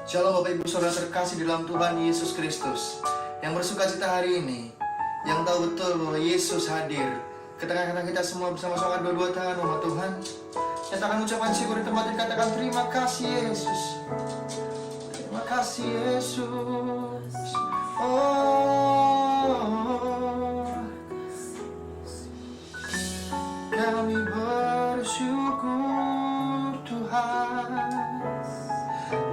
Shalom Bapak Ibu Saudara terkasih di dalam Tuhan Yesus Kristus, yang bersuka cita hari ini, yang tahu betul bahwa Yesus hadir ke tengah-tengah kita semua bersama-sama dua-dua tangan umat Tuhan. Nyatakan ucapan syukur di tempat ini, katakan terima kasih Yesus. Terima kasih Yesus. Oh, kami bersyukur Tuhan.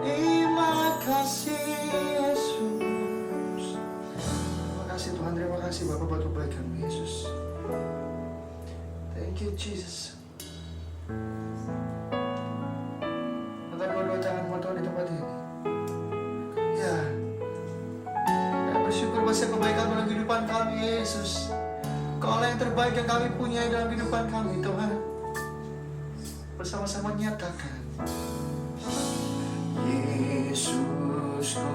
Terima kasih Yesus. Terima kasih Tuhan, terima kasih Bapak buat kebaikan Yesus. Thank you Jesus. Angkat dua-dua tangan buat Tuhan di tempat ini. Ya, saya bersyukur bahwa kebaikan dalam kehidupan kami Yesus. Kau yang terbaik yang kami punya dalam kehidupan kami Tuhan. Bersama-sama nyatakan, Yesusku,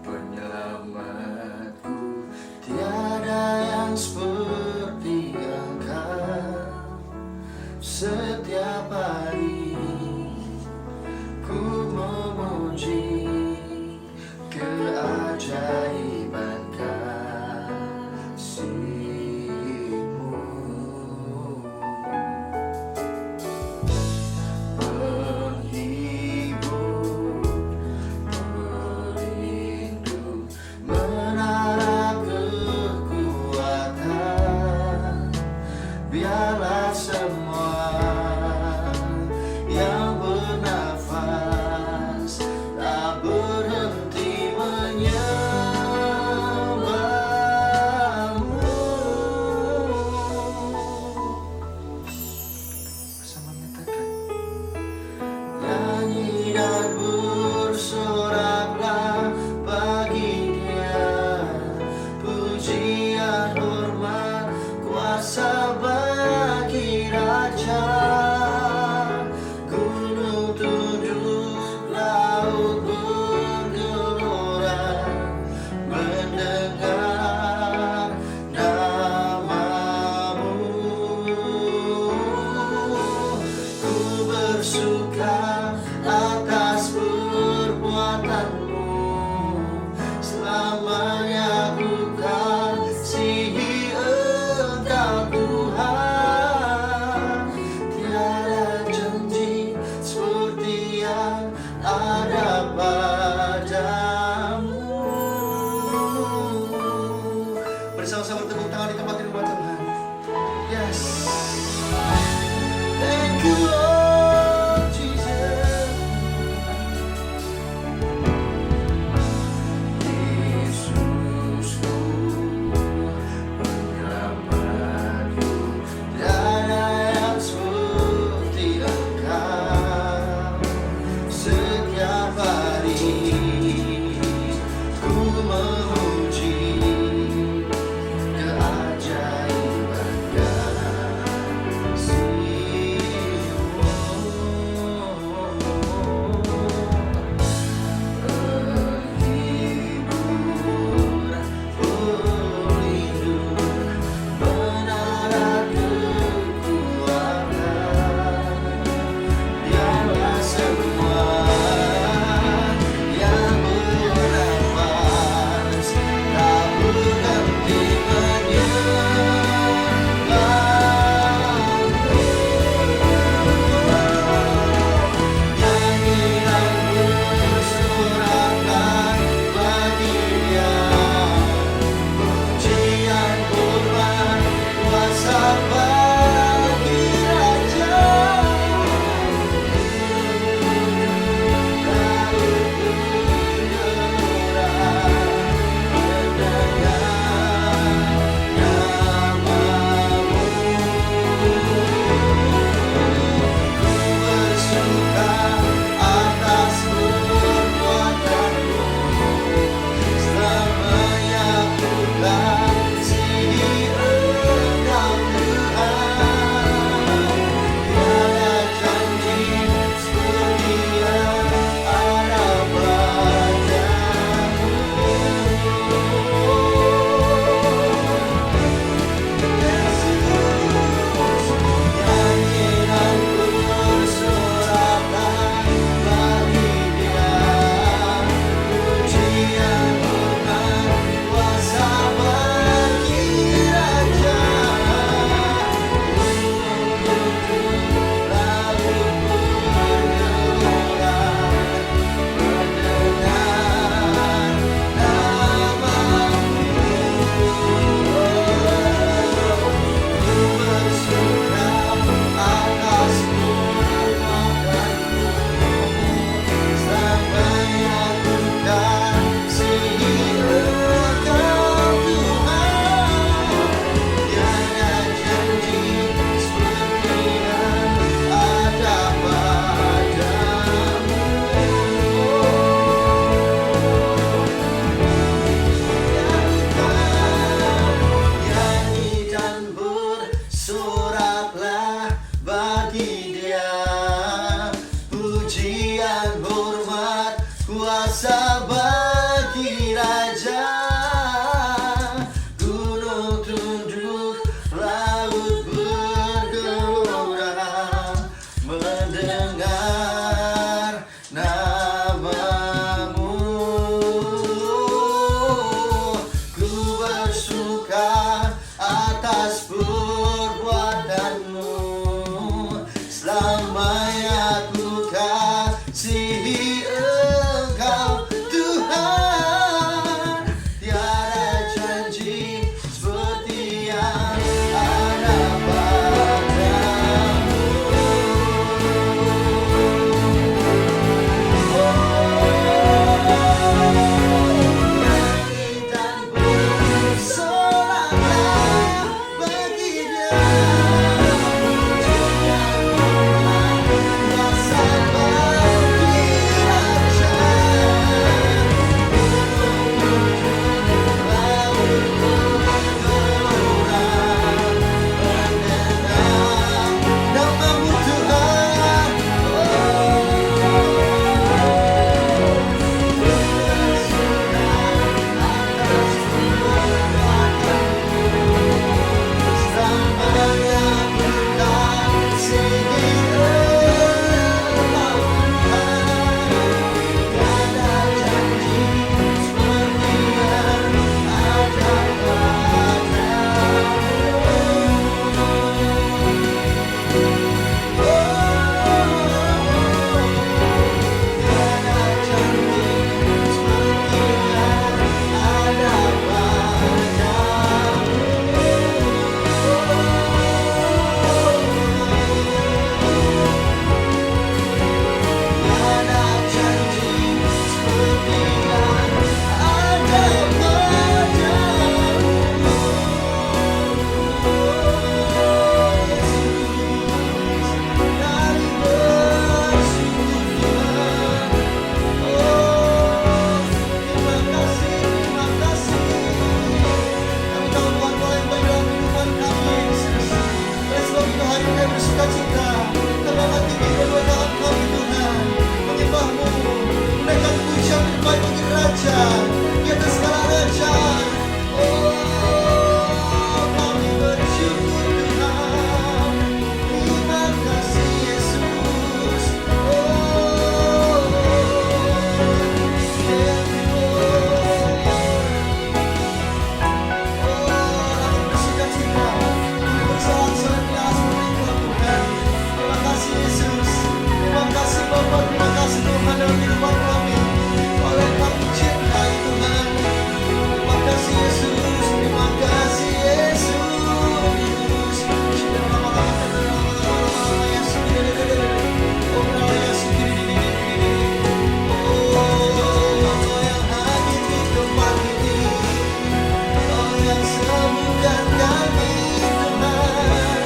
penyelamatku, tiada yang seperti Engkau. Setiap hari ku memuji keajaiban kasih-Mu. Biarlah semua yang bernafas tak berhenti menyembah-Mu. Bersama nyatakan, nyanyi dan bersoraklah bagi Dia, pujian, hormat, kuasa bagi Raja. Gunung tunduk, laut bergelora mendengar nama-Mu. Ku bersuka atas perbuatan-Mu, selamanya ku kasihi Engkau Tuhan. Tiada janji seperti yang ada padamu. Bersama-sama bertepuk tangan di tempat ini buat Tuhan. Yes. Thank you Lord Jesus. Yesus. raja, di atas segala raja. Oh, kami bersyukur Tuhan. Terima kasih Yesus. Oh, thank you Lord. Oh, kami bersuka cita. Kami bersorak-sorai di atas Engkau Tuhan. Terima kasih Yesus. Terima kasih Bapa. Terima kasih Tuhan dalam kehidupan kami. Oleh kami cintai Tuhan. Terima kasih Yesus. Terima kasih Yesus. Oh, yang hadir di tempat ini. Oh, yang sembuhkan kami Tuhan.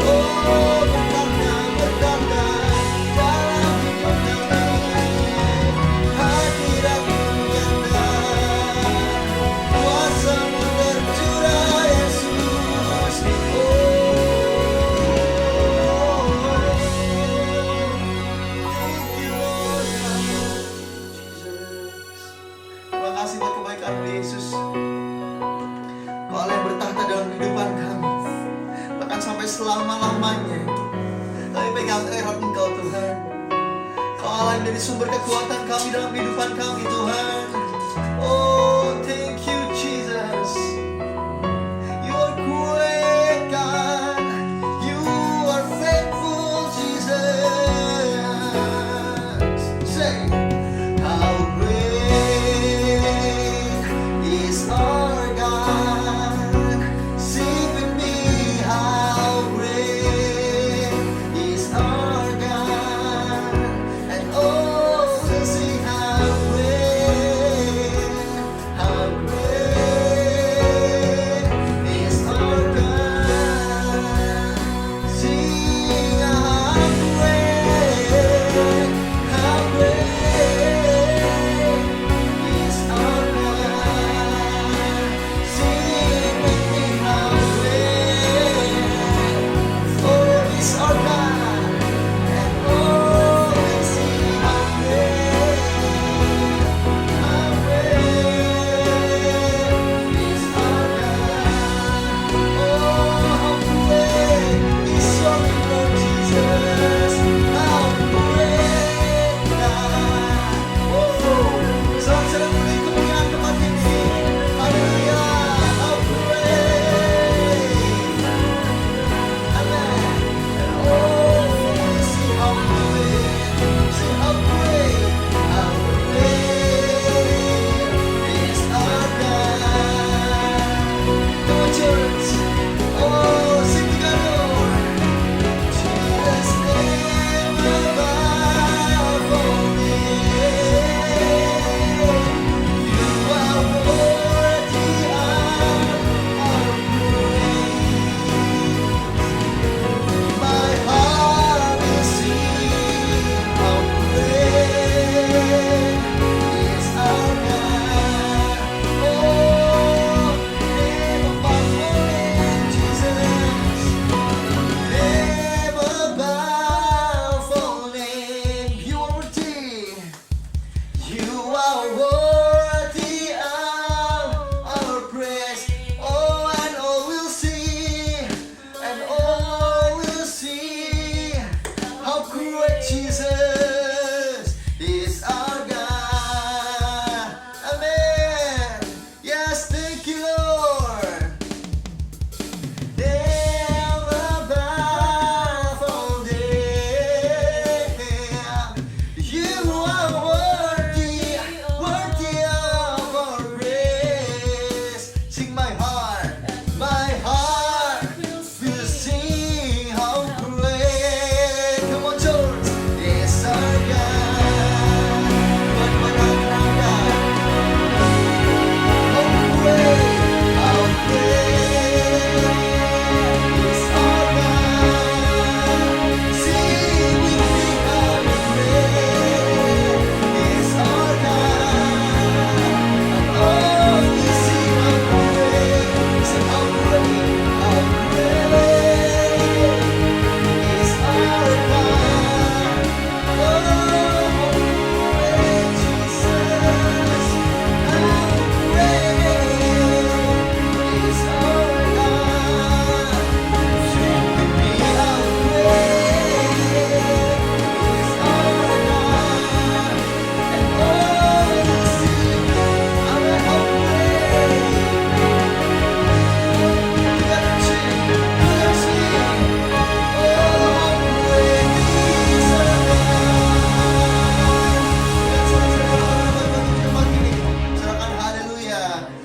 Oh, berkata dalam hidup kami. Hadiratmu nyata, kuasa-Mu tercurah Yesus. Thank you Lord Jesus. Terima kasih buat kebaikan-Mu Yesus. Kau Allah yang bertahta dalam kehidupan kami, bahkan sampai selama-lamanya. Kami pegang erat Engkau Tuhan. Kau Allah yang menjadi sumber kekuatan kami dalam kehidupan kami Tuhan. Oh, thank you Jesus. You are great God. You are faithful Jesus. Say, how great is our God. Sing with me, how great is our God. And oh, sing how great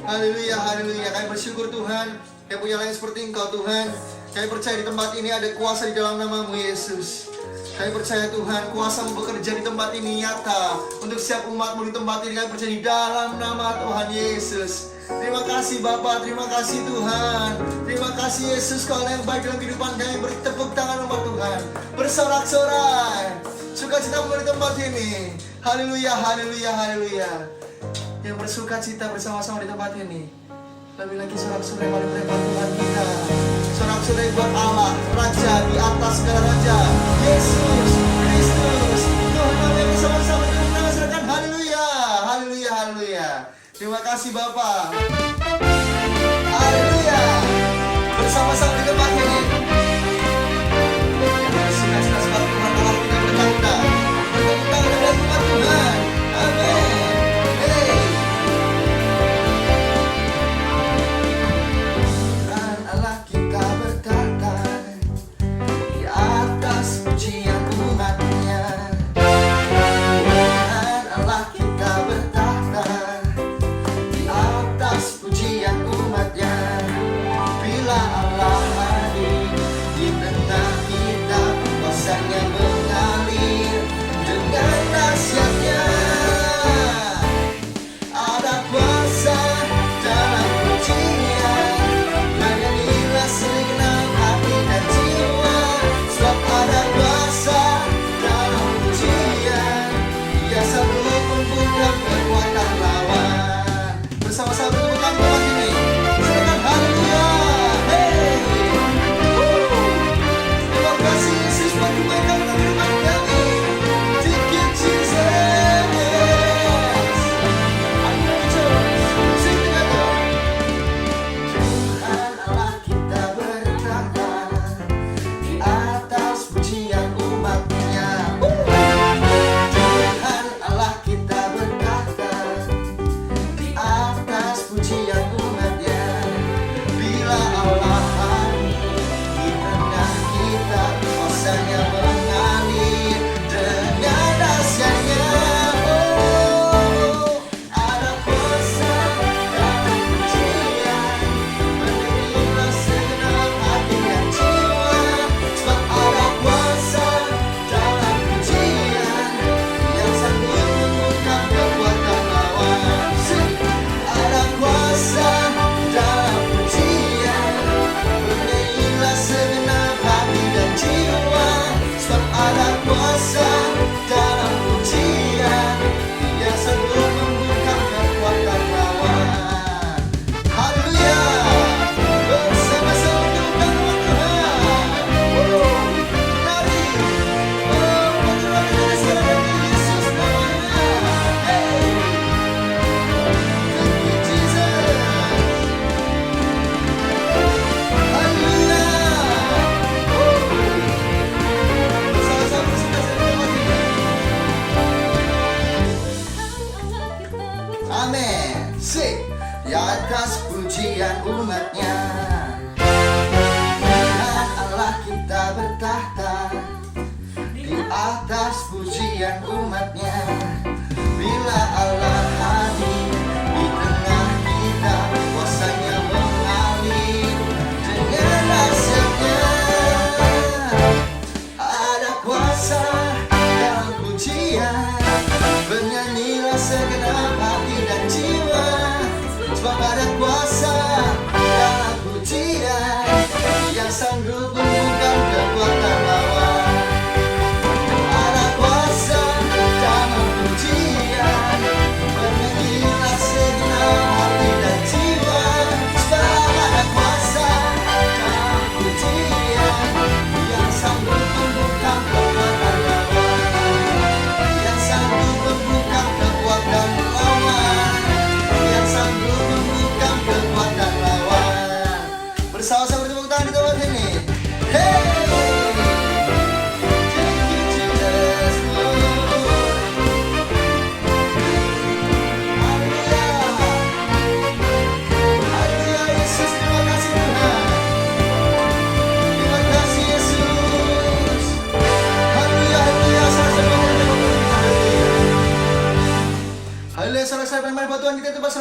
Haleluya, haleluya. Kami bersyukur Tuhan, yang punya lain seperti Engkau Tuhan. Kami percaya di tempat ini ada kuasa di dalam nama-Mu Yesus. Kami percaya Tuhan, kuasa-Mu bekerja di tempat ini nyata. Untuk setiap umat-Mu di tempat ini, kami percaya di dalam nama Tuhan Yesus. Terima kasih Bapa, terima kasih Tuhan. Terima kasih Yesus, Kau yang baik dalam kehidupan kami. Beri tepuk tangan umat Tuhan, bersorak-sorai. Sukacita-Mu di tempat ini. Haleluya, haleluya, haleluya. Yang bersuka cita bersama-sama di tempat ini. Lebih lagi sorak-sorai paling berkat Tuhan kita. Sorak-sorai buat Allah, Raja di atas segala raja, Yesus Kristus. Tuhan kami bersama-sama kita serahkan. Haleluya, haleluya, haleluya. Terima kasih Bapa. Haleluya. Bersama-sama di tempat ini. Bersuka-cita sebab Tuhan Allah kita berkata. Bertepuk tangan dengan umat Tuhan. Amin. Ada kuasa dalam pujian,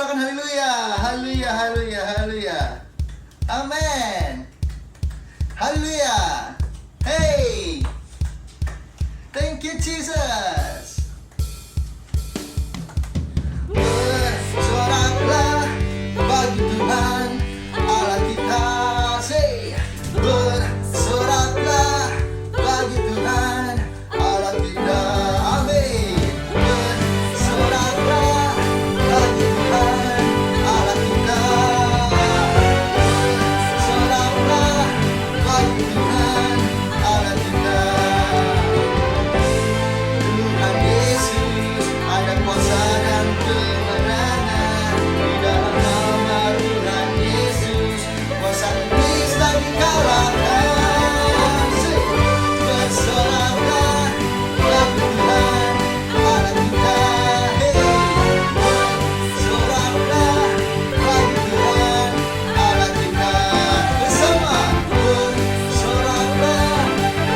Katakan haleluya, haleluya, haleluya, haleluya. Amin. Haleluya. Hey. Thank you Jesus. Bersoraklah bagi Tuhan Allah kita. Say, bersoraklah bagi Tuhan Allah kita. Amin. Bersoraklah bagi Tuhan Allah kita. Bersoraklah bagi Tuhan Allah kita. Tuhan Yesus, ada kuasa dan kemenangan di dalam nama Tuhan Yesus. Kuasa iblis tak dikalahkan. Bersoraklah bagi Tuhan Allah kita. Bersoraklah bagi Tuhan Allah kita. Bersama. Bersoraklah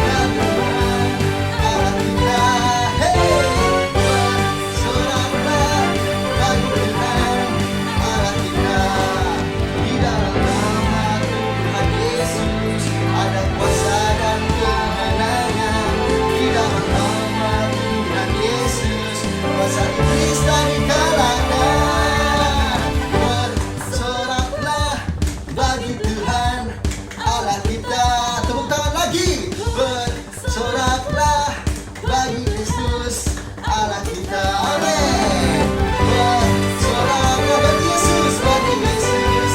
bagi Tuhan Allah kita. Bersoraklah bagi Tuhan Allah kita. Di dalam nama Tuhan Yesus ada kuasa dan kemenangan. Di dalam nama Tuhan Yesus kuasa iblis tak dikalahkan. Bersoraklah bagi Tuhan Allah kita. Tepuk tangan lagi. Bersoraklah bagi Kristus Allah kita. Amin. Bersoraklah bagi Yesus, bagi Yesus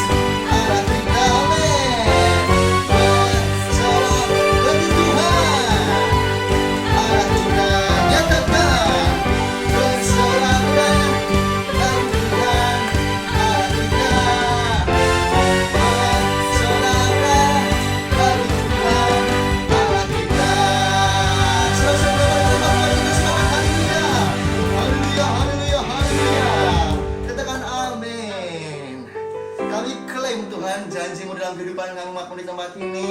Allah kita. Amin. Bersorak bagi Tuhan Allah kita. Nyatakan. Bersoraklah bagi Tuhan Allah kita. Bersoraklah bagi Tuhan Allah kita. Haleluya, haleluya, haleluya. Katakan amin. Kami klaim Tuhan janji-Mu dalam kehidupan kami umat-Mu di tempat ini,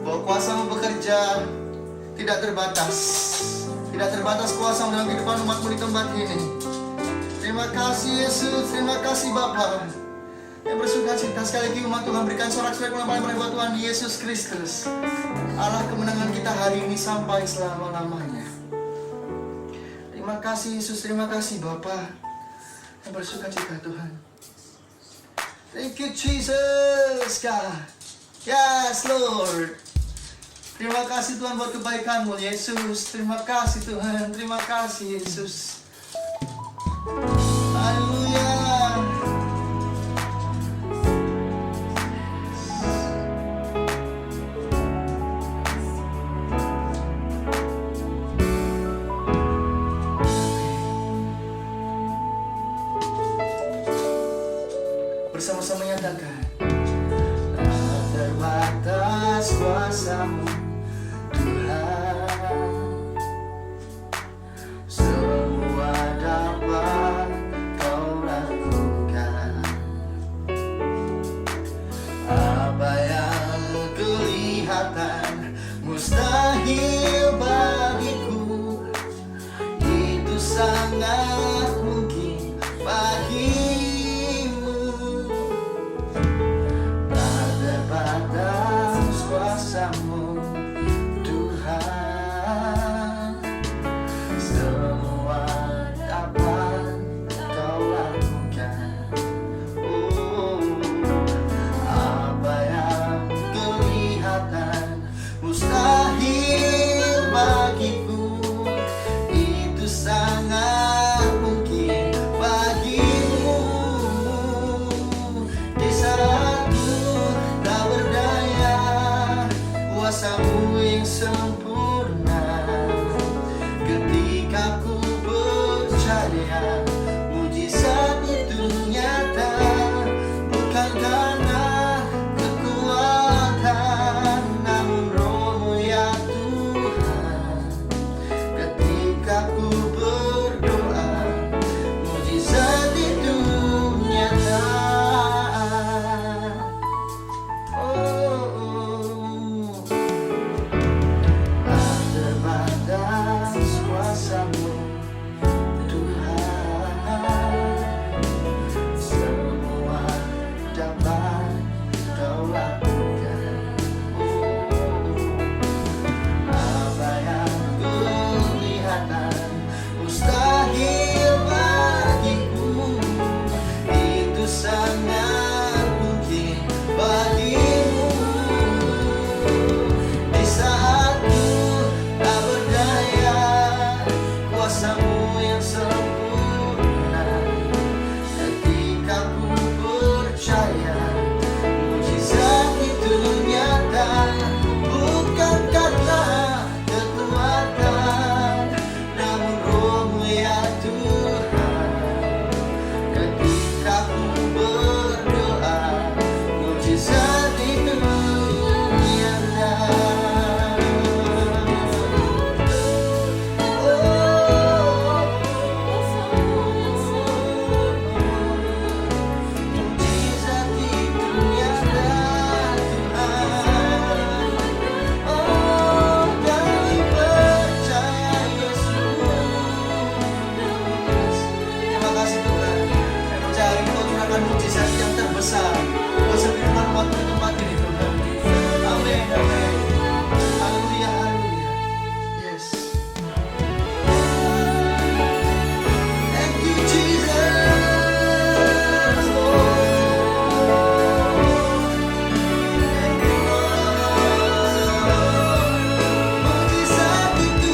bahwa kuasa-Mu bekerja tidak terbatas. Tidak terbatas kuasa-Mu dalam kehidupan umat-Mu di tempat ini. Terima kasih Yesus, terima kasih Bapa. Yang bersuka cita sekali lagi umat Tuhan berikan sorak-sorai pengampalan buat Tuhan Yesus Kristus, Allah kemenangan kita hari ini sampai selama-lamanya. Terima kasih Yesus, terima kasih Bapa. Yang bersuka cita Tuhan. Thank you Jesus God. Yes Lord. Terima kasih Tuhan buat kebaikan-Mu Yesus. Terima kasih Tuhan, terima kasih Yesus. Haleluya. Bersama-sama nyatakan. Tak terbatas kuasa-Mu Tuhan, semua dapat Kau lakukan. Apa yang kelihatan mustahil bagiku, itu sangat mungkin bagimu. Tak terbatas kuasa-Mu Tuhan, semua dapat Kau lakukan. Oh, apa yang kelihatan mustahil bagiku, itu sangat mungkin bagimu. Di saat ku tak berdaya, kuasa-Mu yang sempurna. Ketika ku percaya mujizat itu nyata, bukan karena kekuatan, namun Roh-Mu ya Tuhan. Ketika ku berdoa, mujizat itu nyata. Oh, oh. kuasa firman-Mu di tempat ini Tuhan. Amin, amin. Haleluya, haleluya. Yes. Thank you Jesus. Mujizat itu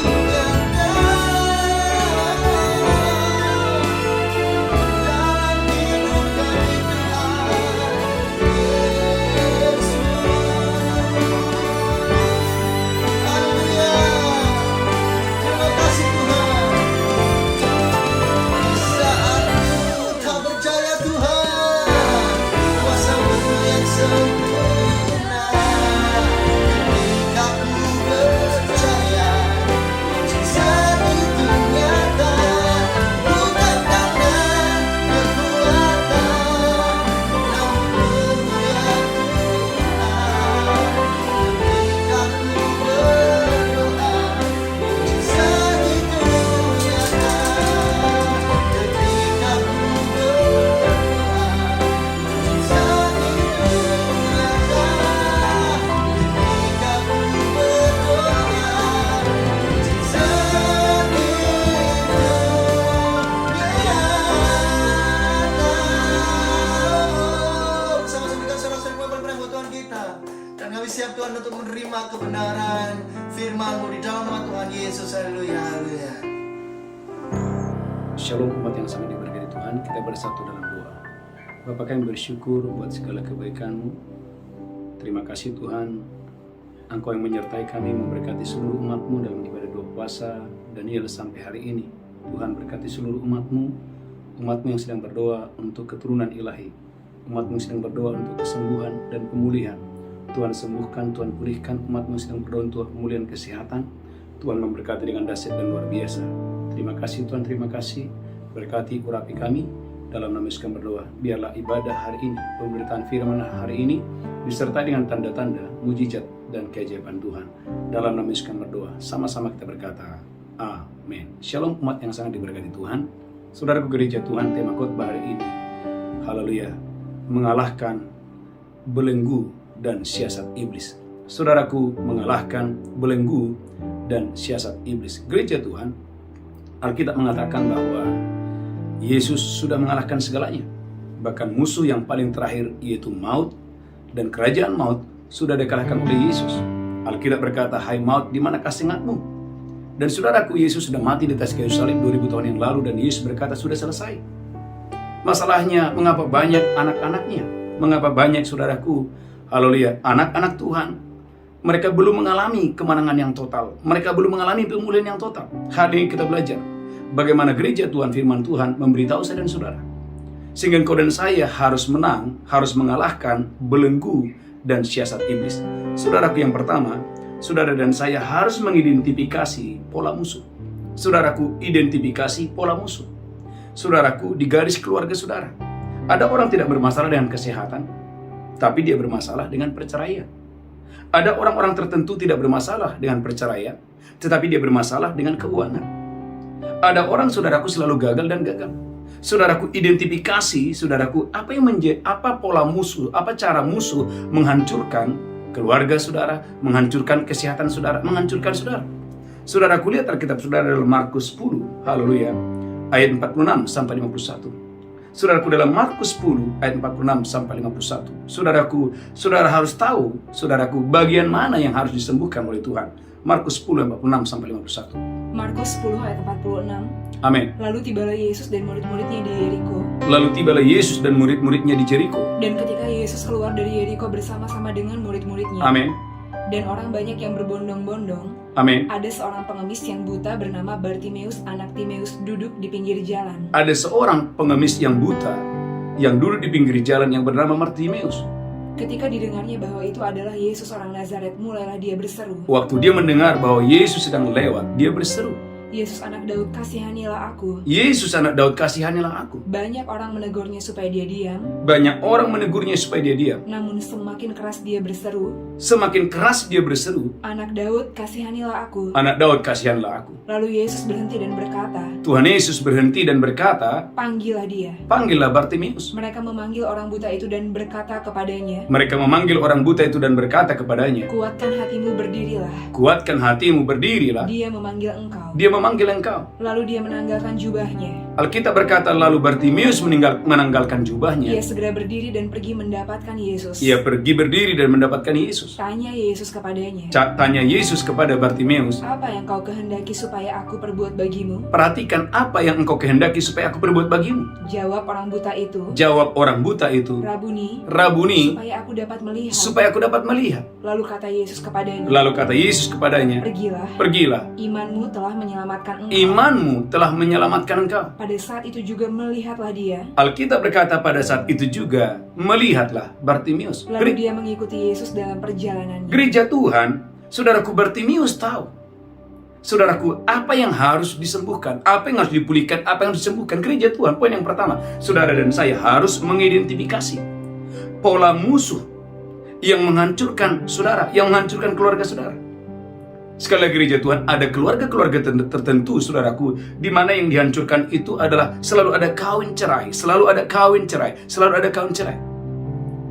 nyata dalam hidup kami siap Tuhan untuk menerima kebenaran firman-Mu di dalam nama Tuhan Yesus. Haleluya, haleluya. Shalom umat yang sangat diberkati Tuhan, kita bersatu dalam doa. Bapa kami bersyukur buat segala kebaikan-Mu. Terima kasih Tuhan, Engkau yang menyertai kami, memberkati seluruh umat-Mu dalam ibadah doa puasa Daniel sampai hari ini. Tuhan berkati seluruh umat-Mu, umat-Mu yang sedang berdoa untuk keturunan ilahi, umat-Mu yang sedang berdoa untuk kesembuhan dan pemulihan. Tuhan sembuhkan, Tuhan pulihkan umat-Mu sedang berdoa untuk pemulihan kesehatan. Tuhan memberkati dengan dahsyat dan luar biasa. Terima kasih Tuhan, terima kasih. Berkati urapi kami dalam nama Yesus kami berdoa. Biarlah ibadah hari ini, pemberitaan firman hari ini disertai dengan tanda-tanda, mujizat dan keajaiban Tuhan. Dalam nama Yesus kami berdoa. Sama-sama kita berkata, amin. Shalom umat yang sangat diberkati Tuhan. Saudaraku gereja Tuhan, tema khotbah hari ini, haleluya, mengalahkan belenggu dan siasat iblis. Saudaraku, mengalahkan belenggu dan siasat iblis. Gereja Tuhan, Alkitab mengatakan bahwa Yesus sudah mengalahkan segalanya. Bahkan musuh yang paling terakhir yaitu maut dan kerajaan maut sudah dikalahkan oleh Yesus. Alkitab berkata, hai maut, di mana kasih-Mu? Dan saudaraku, Yesus sudah mati di atas kayu salib 2000 tahun yang lalu dan Yesus berkata sudah selesai. Masalahnya, mengapa banyak anak-anaknya? Mengapa banyak saudaraku, haleluya, anak-anak Tuhan, mereka belum mengalami kemenangan yang total. Mereka belum mengalami pemulihan yang total. Hari ini kita belajar bagaimana gereja Tuhan, firman Tuhan memberitahu saya dan saudara, sehingga engkau dan saya harus menang, harus mengalahkan belenggu dan siasat iblis. Saudaraku, yang pertama, saudara dan saya harus mengidentifikasi pola musuh. Saudaraku, identifikasi pola musuh. Saudaraku, di garis keluarga saudara, ada orang tidak bermasalah dengan kesehatan, tapi dia bermasalah dengan perceraian. Ada orang-orang tertentu tidak bermasalah dengan perceraian, tetapi dia bermasalah dengan keuangan. Ada orang, saudaraku, selalu gagal dan gagal. Saudaraku, identifikasi, saudaraku, apa pola musuh, apa cara musuh menghancurkan keluarga saudara, menghancurkan kesehatan saudara, menghancurkan saudara. Saudaraku, lihat Alkitab saudara dalam Markus 10, haleluya, ayat 46 sampai 51. Saudaraku, dalam Markus 10 ayat 46 sampai 51. Saudaraku, saudara harus tahu, saudaraku, bagian mana yang harus disembuhkan oleh Tuhan. Markus 10 ayat 46 sampai 51. Markus 10 ayat 46. Amin. Lalu tibalah Yesus dan murid-muridnya di Yeriko. Lalu tibalah Yesus dan murid-muridnya di Jeriko. Dan ketika Yesus keluar dari Yeriko bersama-sama dengan murid-muridnya. Amin. Dan orang banyak yang berbondong-bondong. Amin. Ada seorang pengemis yang buta bernama Bartimeus, anak Timeus, duduk di pinggir jalan. Ada seorang pengemis yang buta yang duduk di pinggir jalan yang bernama Bartimeus. Ketika didengarnya bahwa itu adalah Yesus orang Nazaret, mulailah dia berseru. Waktu dia mendengar bahwa Yesus sedang lewat, dia berseru. Yesus anak Daud, kasihanilah aku. Yesus anak Daud, kasihanilah aku. Banyak orang menegurnya supaya dia diam, Banyak orang menegurnya supaya dia diam. namun semakin keras dia berseru, Semakin keras dia berseru, anak Daud, kasihanilah aku. anak Daud, kasihanlah aku. Lalu Yesus berhenti dan berkata, Tuhan Yesus berhenti dan berkata, panggillah dia. panggillah Bartimeus. Mereka memanggil orang buta itu dan berkata kepadanya, Mereka memanggil orang buta itu dan berkata kepadanya, kuatkan hatimu, berdirilah. kuatkan hatimu, berdirilah. Dia memanggil engkau. Dia memanggil engkau. Lalu dia menanggalkan jubahnya. Alkitab berkata, lalu Bartimeus menanggalkan jubahnya. Ia segera berdiri dan pergi mendapatkan Yesus. Ia pergi berdiri dan mendapatkan Yesus. Tanya Yesus kepadanya, Tanya Yesus kepada Bartimeus, apa yang kau kehendaki supaya aku perbuat bagimu? perhatikan apa yang engkau kehendaki supaya aku perbuat bagimu. Jawab orang buta itu, Jawab orang buta itu, Rabuni, Rabuni, supaya aku dapat melihat. supaya aku dapat melihat. Lalu kata Yesus kepadanya, Lalu kata Yesus kepadanya, pergilah, pergilah, imanmu telah menyelamatkan engkau. imanmu telah menyelamatkan engkau. Pada saat itu juga melihatlah dia. Alkitab berkata pada saat itu juga, melihatlah Bartimeus. Lalu dia mengikuti Yesus dalam perjalanannya. Gereja Tuhan, saudaraku, Bartimeus tahu. Saudaraku, apa yang harus disembuhkan, apa yang harus dipulihkan, apa yang harus disembuhkan. Gereja Tuhan, poin yang pertama, saudara dan saya harus mengidentifikasi pola musuh yang menghancurkan saudara, yang menghancurkan keluarga saudara. Sekali lagi gereja Tuhan, ada keluarga-keluarga tertentu, saudaraku, di mana yang dihancurkan itu adalah selalu ada kawin cerai, selalu ada kawin cerai, selalu ada kawin cerai.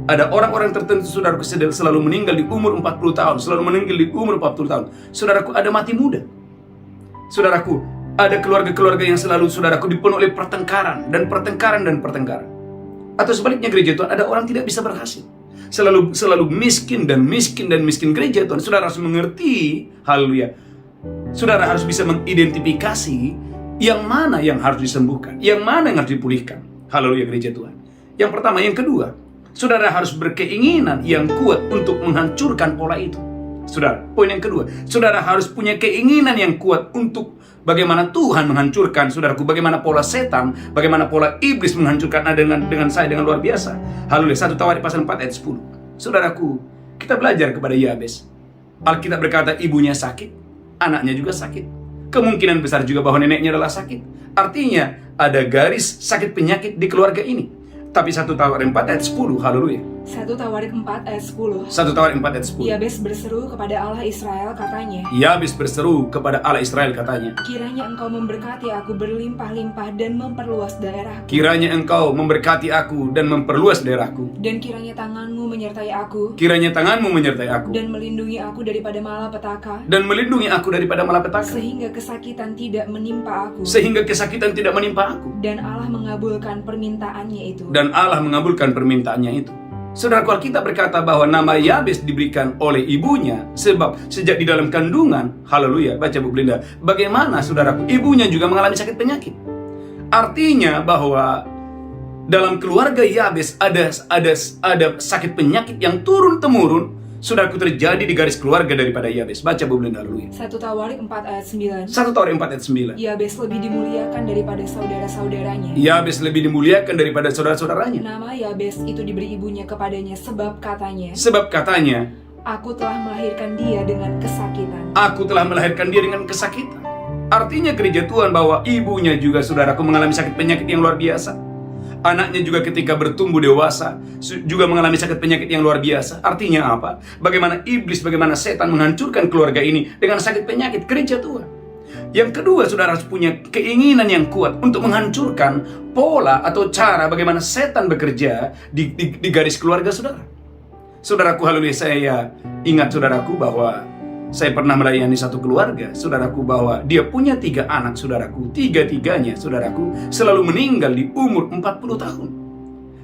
Ada orang-orang tertentu, saudaraku, selalu meninggal di umur 40 tahun, selalu meninggal di umur 40 tahun. Saudaraku, ada mati muda. Saudaraku, ada keluarga-keluarga yang selalu, saudaraku, dipenuhi oleh pertengkaran dan pertengkaran dan pertengkaran. Atau sebaliknya gereja Tuhan, ada orang tidak bisa berhasil. Selalu miskin dan miskin dan miskin. Gereja Tuhan, saudara harus mengerti, haleluya. Saudara harus bisa mengidentifikasi yang mana yang harus disembuhkan, yang mana yang harus dipulihkan. Haleluya gereja Tuhan. Yang pertama, yang kedua, saudara harus berkeinginan yang kuat untuk menghancurkan pola itu. Saudara, poin yang kedua, saudara harus punya keinginan yang kuat untuk bagaimana Tuhan menghancurkan, saudaraku, bagaimana pola setan, bagaimana pola iblis menghancurkan dengan saya dengan luar biasa. Haleluya. 1 Tawarik pasal 4 ayat 10. Saudaraku, kita belajar kepada Yabes. Alkitab berkata ibunya sakit, anaknya juga sakit. Kemungkinan besar juga bahwa neneknya adalah sakit. Artinya ada garis sakit penyakit di keluarga ini. Tapi 1 Tawarik 4 ayat 10, haleluya. 1 Tawarik 4 ayat 10. 1 Tawarik 4 ayat 10. Yabes berseru kepada Allah Israel, katanya, Yabes berseru kepada Allah Israel, katanya, kiranya engkau memberkati aku berlimpah-limpah dan memperluas daerahku. kiranya engkau memberkati aku dan memperluas daerahku. Dan kiranya tanganmu menyertai aku. Kiranya tanganmu menyertai aku Dan melindungi aku daripada malapetaka. dan melindungi aku daripada malapetaka, Sehingga kesakitan tidak menimpa aku. sehingga kesakitan tidak menimpa aku. Dan Allah mengabulkan permintaannya itu. Dan Allah mengabulkan permintaannya itu. Saudaraku, Alkitab berkata bahwa nama Yabes diberikan oleh ibunya sebab sejak di dalam kandungan, haleluya, baca Bu Belinda, bagaimana saudaraku, ibunya juga mengalami sakit penyakit. Artinya bahwa dalam keluarga Yabes ada sakit penyakit yang turun-temurun, saudaraku, terjadi di garis keluarga daripada Yabes. Baca Bu Belinda, haleluya. 1 Tawarik 4 ayat 9. 1 Tawarik 4 ayat 9. Yabes lebih dimuliakan daripada saudara-saudaranya. Yabes lebih dimuliakan daripada saudara-saudaranya. Nama Yabes itu diberi ibunya kepadanya sebab katanya, Sebab katanya, aku telah melahirkan dia dengan kesakitan. aku telah melahirkan dia dengan kesakitan. Artinya gereja Tuhan bahwa ibunya juga, saudaraku, mengalami sakit penyakit yang luar biasa. Anaknya juga ketika bertumbuh dewasa juga mengalami sakit penyakit yang luar biasa. Artinya apa? Bagaimana iblis, bagaimana setan menghancurkan keluarga ini dengan sakit penyakit gereja Tuhan. Yang kedua, saudara harus punya keinginan yang kuat untuk menghancurkan pola atau cara bagaimana setan bekerja di garis keluarga saudara. Saudaraku, haleluya, saya ingat saudaraku bahwa saya pernah melayani satu keluarga, saudaraku, bahwa dia punya 3 anak, saudaraku. Tiga-tiganya, saudaraku, selalu meninggal di umur 40 tahun.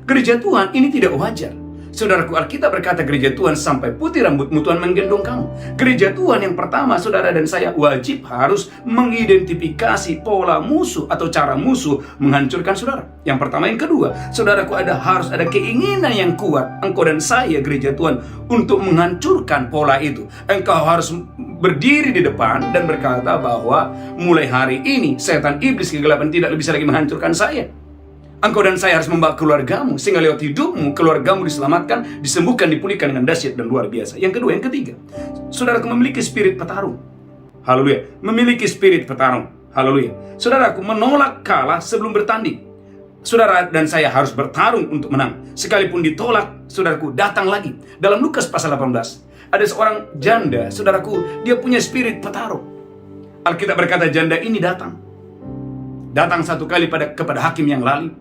Gereja Tuhan, ini tidak wajar. Saudaraku, Alkitab berkata gereja Tuhan sampai putih rambutmu Tuhan menggendong kamu. Gereja Tuhan yang pertama, saudara dan saya wajib harus mengidentifikasi pola musuh atau cara musuh menghancurkan saudara. Yang pertama, yang kedua, saudaraku, harus ada keinginan yang kuat, engkau dan saya gereja Tuhan, untuk menghancurkan pola itu. Engkau harus berdiri di depan dan berkata bahwa mulai hari ini setan iblis kegelapan tidak bisa lagi menghancurkan saya. Engkau dan saya harus membawa keluargamu, sehingga lewat hidupmu, keluargamu diselamatkan, disembuhkan, dipulihkan dengan dahsyat dan luar biasa. Yang kedua, yang ketiga, saudaraku, memiliki spirit petarung. Haleluya, memiliki spirit petarung. Haleluya. Saudaraku, menolak kalah sebelum bertanding. Saudara dan saya harus bertarung untuk menang. Sekalipun ditolak, saudaraku, datang lagi. Dalam Lukas pasal 18, ada seorang janda, saudaraku, dia punya spirit petarung. Alkitab berkata janda ini datang satu kali kepada hakim yang lalim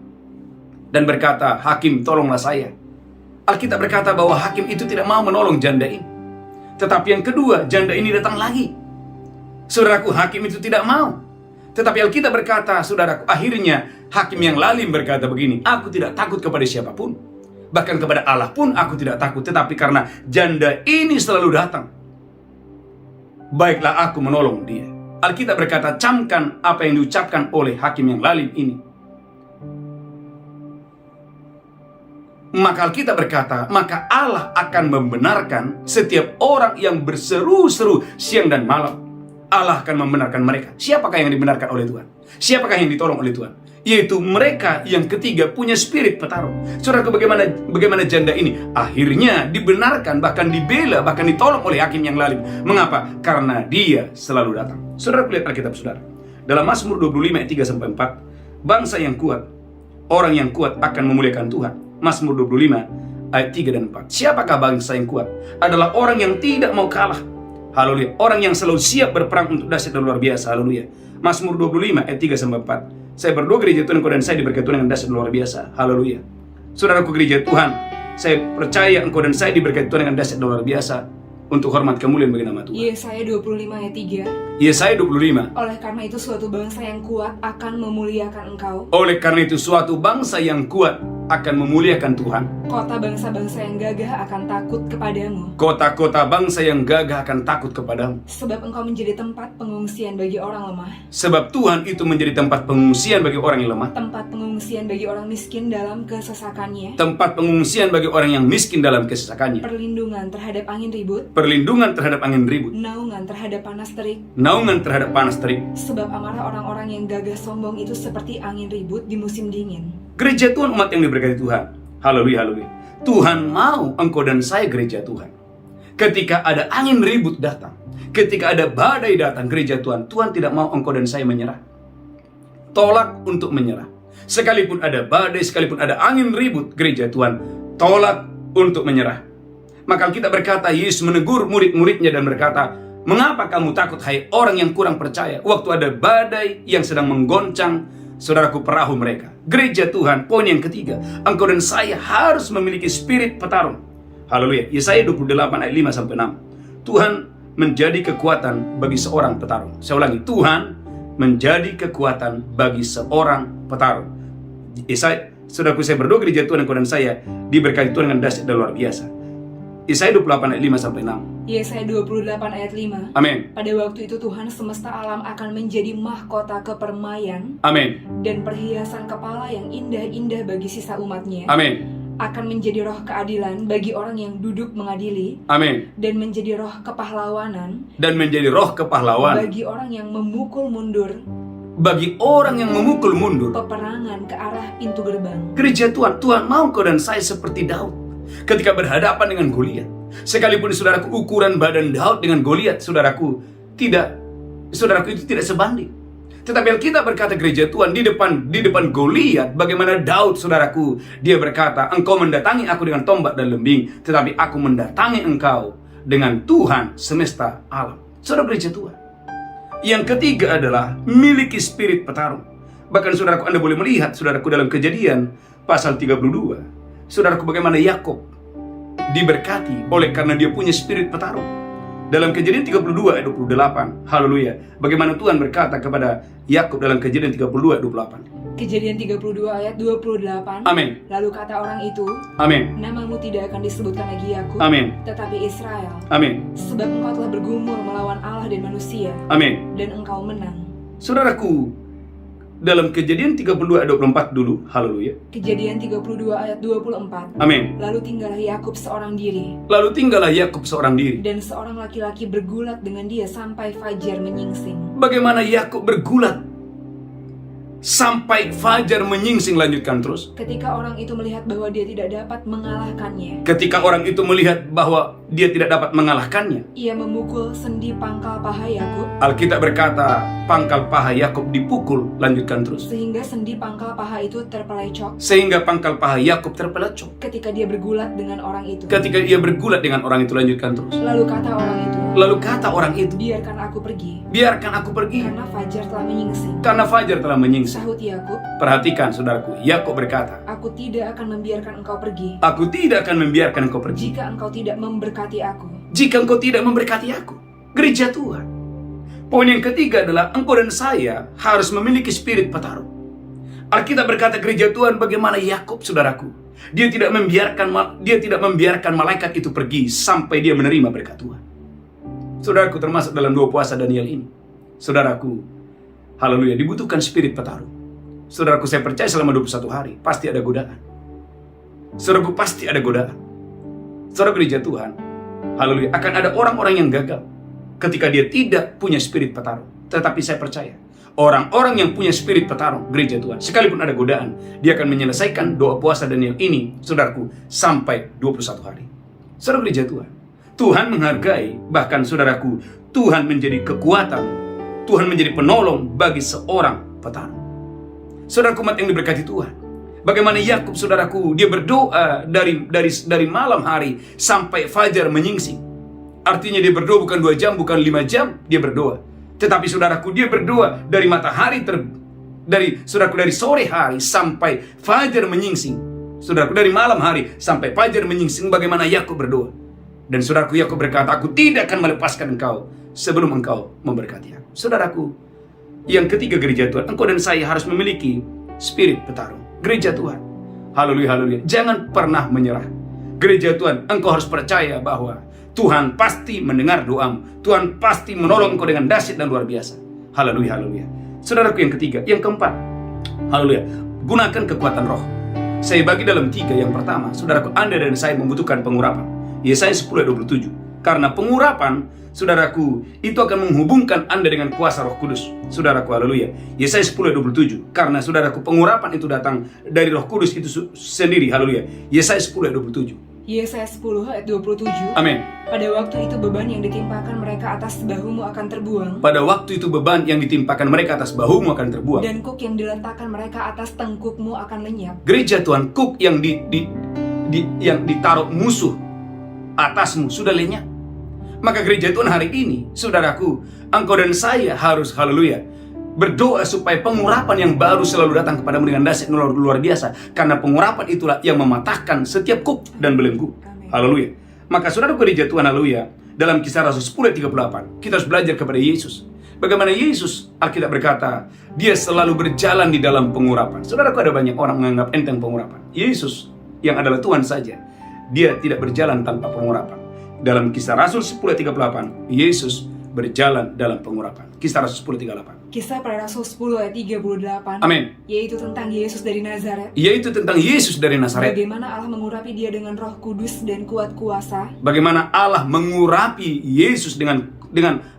dan berkata, "Hakim, tolonglah saya." Alkitab berkata bahwa hakim itu tidak mau menolong janda ini. Tetapi yang kedua, janda ini datang lagi. Saudaraku, hakim itu tidak mau. Tetapi Alkitab berkata, saudaraku, akhirnya hakim yang lalim berkata begini, "Aku tidak takut kepada siapapun. Bahkan kepada Allah pun aku tidak takut. Tetapi karena janda ini selalu datang, baiklah aku menolong dia." Alkitab berkata, camkan apa yang diucapkan oleh hakim yang lalim ini. Maka Alkitab berkata, maka Allah akan membenarkan setiap orang yang berseru-seru siang dan malam. Allah akan membenarkan mereka. Siapakah yang dibenarkan oleh Tuhan? Siapakah yang ditolong oleh Tuhan? Yaitu mereka yang ketiga punya spirit petarung. Saudaraku, bagaimana janda ini akhirnya dibenarkan, bahkan dibela, bahkan ditolong oleh hakim yang lalim. Mengapa? Karena dia selalu datang. Saudaraku, lihat Alkitab saudara. Dalam Mazmur 25 ayat 3-4, bangsa yang kuat, orang yang kuat akan memuliakan Tuhan. Mazmur 25 ayat 3 dan 4. Siapakah bangsa yang kuat? Adalah orang yang tidak mau kalah. Haleluya. Orang yang selalu siap berperang untuk dahsyat dan luar biasa. Haleluya. Mazmur 25 ayat 3-4. Saya berdoa gereja Tuhan engkau dan saya diberkati Tuhan dengan dahsyat dan luar biasa. Haleluya. Saudaraku gereja Tuhan, saya percaya engkau dan saya diberkati Tuhan dengan dahsyat dan luar biasa untuk hormat kemuliaan bagi nama Tuhan. Yesaya 25 ayat 3. Yesaya 25. Oleh karena itu suatu bangsa yang kuat akan memuliakan engkau. Oleh karena itu suatu bangsa yang kuat akan memuliakan Tuhan. Kota bangsa-bangsa yang gagah akan takut kepadamu. Kota-kota bangsa yang gagah akan takut kepadamu. Sebab engkau menjadi tempat pengungsian bagi orang lemah. Sebab Tuhan itu menjadi tempat pengungsian bagi orang yang lemah. Tempat pengungsian bagi orang miskin dalam kesesakannya. Tempat pengungsian bagi orang yang miskin dalam kesesakannya. Perlindungan terhadap angin ribut. Perlindungan terhadap angin ribut. Naungan terhadap panas terik. Naungan terhadap panas terik. Sebab amarah orang-orang yang gagah sombong itu seperti angin ribut di musim dingin. Gereja Tuhan, umat yang diberkati Tuhan. Haleluya, haleluya. Tuhan mau engkau dan saya gereja Tuhan. Ketika ada angin ribut datang, ketika ada badai datang, gereja Tuhan, Tuhan tidak mau engkau dan saya menyerah. Tolak untuk menyerah. Sekalipun ada badai, sekalipun ada angin ribut, gereja Tuhan, tolak untuk menyerah. Maka kita berkata, Yesus menegur murid-muridnya dan berkata, "Mengapa kamu takut, hai orang yang kurang percaya?" Waktu ada badai yang sedang menggoncang, saudaraku, perahu mereka. Gereja Tuhan, poin yang ketiga, engkau dan saya harus memiliki spirit petarung. Haleluya. Yesaya 28 ayat 5-6. Tuhan menjadi kekuatan bagi seorang petarung. Saya ulangi, Tuhan menjadi kekuatan bagi seorang petarung. Yesaya, saudaraku, saya berdoa gereja Tuhan, engkau dan saya diberkati Tuhan dengan dahsyat dan luar biasa. Yesaya 28 ayat 5-6. Yesaya 28 ayat 5. Amin. Pada waktu itu Tuhan semesta alam akan menjadi mahkota kepermaian. Amin. Dan perhiasan kepala yang indah-indah bagi sisa umatnya. Amin. Akan menjadi roh keadilan bagi orang yang duduk mengadili. Amin. Dan menjadi roh kepahlawanan. Dan menjadi roh kepahlawanan Bagi orang yang memukul mundur. Bagi orang yang memukul mundur Peperangan ke arah pintu gerbang. gereja Tuhan. Tuhan mau kau dan saya seperti Daud ketika berhadapan dengan Goliat. Sekalipun saudaraku ukuran badan Daud dengan Goliat, saudaraku itu tidak sebanding. Tetapi Alkitab berkata gereja Tuhan, di depan Goliat, bagaimana Daud, saudaraku, dia berkata, "Engkau mendatangi aku dengan tombak dan lembing, tetapi aku mendatangi engkau dengan Tuhan semesta alam." Saudara gereja Tuhan, yang ketiga adalah miliki spirit petarung. Bahkan saudaraku, Anda boleh melihat, saudaraku, dalam Kejadian pasal 32, saudaraku, bagaimana Yakub diberkati oleh karena dia punya spirit petarung. Dalam Kejadian 32 ayat 28, haleluya, bagaimana Tuhan berkata kepada Yakub dalam Kejadian 32 ayat 28. Kejadian 32 ayat 28. Amin. Lalu kata orang itu, Amin. "Namamu tidak akan disebutkan lagi Yakub, Amin. tetapi Israel. Amin. Sebab engkau telah bergumul melawan Allah dan manusia, Amin. dan engkau menang." Saudaraku, dalam Kejadian 32 ayat 24 dulu, haleluya. Kejadian 32 ayat 24. Amin. Lalu tinggallah Yakub seorang diri, Lalu tinggallah Yakub seorang diri. dan seorang laki-laki bergulat dengan dia sampai fajar menyingsing. Bagaimana Yakub bergulat sampai fajar menyingsing. Lanjutkan terus. Ketika orang itu melihat bahwa dia tidak dapat mengalahkannya, Ketika orang itu melihat bahwa dia tidak dapat mengalahkannya, ia memukul sendi pangkal paha Yakub, Alkitab berkata pangkal paha Yakub dipukul. Lanjutkan terus. sehingga sendi pangkal paha itu terpelecok Sehingga pangkal paha Yakub terpelecok ketika dia bergulat dengan orang itu. ketika ia bergulat dengan orang itu. Lanjutkan terus. Lalu kata orang itu, Lalu kata orang itu, biarkan aku pergi, biarkan aku pergi, karena fajar telah menyingsing. karena fajar telah menyingsing. Sahut Yakub, Perhatikan saudaraku, Yakub berkata, aku tidak akan membiarkan engkau pergi, aku tidak akan membiarkan engkau pergi jika engkau tidak memberkati aku. jika engkau tidak memberkati aku. Gereja Tuhan. Poin yang ketiga adalah engkau dan saya harus memiliki spirit petarung. Alkitab berkata gereja Tuhan bagaimana Yakub saudaraku. Dia tidak membiarkan malaikat itu pergi sampai dia menerima berkat Tuhan. Saudaraku, termasuk dalam 2 puasa Daniel ini. Saudaraku, haleluya, dibutuhkan spirit petarung. Saudaraku, saya percaya selama 21 hari pasti ada godaan. Saudaraku, pasti ada godaan. Saudara gereja Tuhan, haleluya, akan ada orang-orang yang gagal ketika dia tidak punya spirit petarung. Tetapi saya percaya orang-orang yang punya spirit petarung, gereja Tuhan, sekalipun ada godaan, dia akan menyelesaikan doa puasa Daniel ini, saudaraku, sampai 21 hari. Saudara gereja Tuhan, Tuhan menghargai, bahkan saudaraku, Tuhan menjadi kekuatan, Tuhan menjadi penolong bagi seorang petarung. Saudaraku umat yang diberkati Tuhan, bagaimana Yakub saudaraku, dia berdoa dari malam hari sampai fajar menyingsing. Artinya dia berdoa bukan 2 jam, bukan 5 jam dia berdoa. Tetapi saudaraku, dia berdoa dari matahari dari sore hari sampai fajar menyingsing. Saudaraku, dari malam hari sampai fajar menyingsing, bagaimana Yakub berdoa. Dan saudaraku, Yakub berkata, aku tidak akan melepaskan engkau sebelum engkau memberkati aku. Saudaraku, yang ketiga gereja Tuhan, engkau dan saya harus memiliki spirit petarung. Gereja Tuhan, haleluya, haleluya, jangan pernah menyerah. Gereja Tuhan, engkau harus percaya bahwa Tuhan pasti mendengar doamu. Tuhan pasti menolong engkau dengan dahsyat dan luar biasa. Haleluya, haleluya. Saudaraku, yang ketiga, yang keempat, haleluya, gunakan kekuatan roh. Saya bagi dalam 3. Yang pertama, saudaraku, Anda dan saya membutuhkan pengurapan. Yesaya 10:27. Karena pengurapan, saudaraku, itu akan menghubungkan Anda dengan kuasa Roh Kudus. Saudaraku, haleluya. Yesaya 10:27. Karena saudaraku, pengurapan itu datang dari Roh Kudus itu sendiri. Haleluya. Yesaya 10:27. Yesaya 10 ayat 27. Amin. Pada waktu itu beban yang ditimpakan mereka atas bahumu akan terbuang, Pada waktu itu beban yang ditimpakan mereka atas bahumu akan terbuang. dan kuk yang diletakkan mereka atas tengkukmu akan lenyap. Gereja Tuhan, kuk yang yang ditaruh musuh atasmu sudah lenyap. Maka gereja Tuhan hari ini, saudaraku, engkau dan saya harus, haleluya, berdoa supaya pengurapan yang baru selalu datang kepadamu dengan dahsyat luar biasa. Karena pengurapan itulah yang mematahkan setiap kuk dan belenggu. Amin. Haleluya. Maka saudaraku gereja Tuhan, haleluya, dalam Kisah Rasul 10:38, kita harus belajar kepada Yesus. Bagaimana Yesus, Alkitab berkata, dia selalu berjalan di dalam pengurapan. Saudaraku, ada banyak orang menganggap enteng pengurapan. Yesus yang adalah Tuhan saja, dia tidak berjalan tanpa pengurapan. Dalam Kisah Rasul 10:38, Yesus berjalan dalam pengurapan. Kisah Rasul 10:38. Kisah para Rasul 10 ayat 38. Amin. Yaitu tentang Yesus dari Nazaret. Yaitu tentang Yesus dari Nazaret. Bagaimana Allah mengurapi dia dengan Roh Kudus dan kuat kuasa. Bagaimana Allah mengurapi Yesus dengan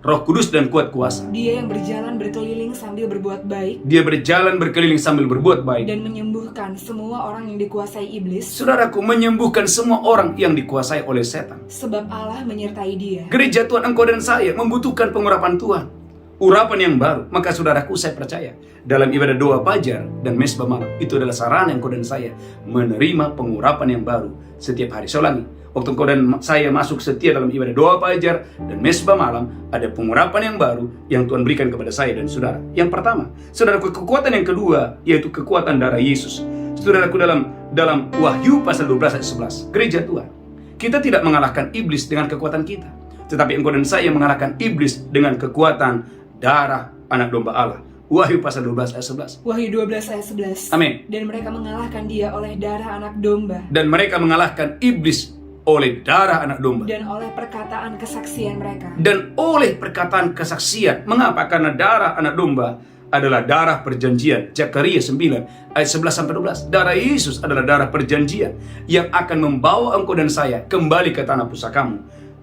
Roh Kudus dan kuat kuasa. Dia yang berjalan berkeliling sambil berbuat baik Dia berjalan berkeliling sambil berbuat baik. dan menyembuhkan semua orang yang dikuasai iblis, Saudaraku, menyembuhkan semua orang yang dikuasai oleh setan. sebab Allah menyertai dia. Gereja Tuhan, engkau dan saya membutuhkan pengurapan Tuhan. Urapan yang baru. Maka saudaraku, saya percaya dalam ibadah doa fajar dan mesbah malam, itu adalah sarana engkau dan saya menerima pengurapan yang baru setiap hari. Saya ulangi, waktu engkau dan saya masuk setia dalam ibadah doa fajar dan mesbah malam, ada pengurapan yang baru yang Tuhan berikan kepada saya dan saudara. Yang pertama, saudaraku, kekuatan yang kedua yaitu kekuatan darah Yesus. Saudaraku, dalam Wahyu pasal 12 ayat 11, gereja Tuhan, kita tidak mengalahkan iblis dengan kekuatan kita, tetapi engkau dan saya mengalahkan iblis dengan kekuatan darah anak domba Allah. Wahyu pasal 12 ayat 11. Wahyu 12 ayat 11. Amin. Dan mereka mengalahkan dia oleh darah anak domba Dan mereka mengalahkan iblis oleh darah anak domba dan oleh perkataan kesaksian mereka. dan oleh perkataan kesaksian. Mengapa? Karena darah anak domba adalah darah perjanjian. Zakaria 9 ayat 11-12. Darah Yesus adalah darah perjanjian yang akan membawa engkau dan saya kembali ke tanah pusakamu.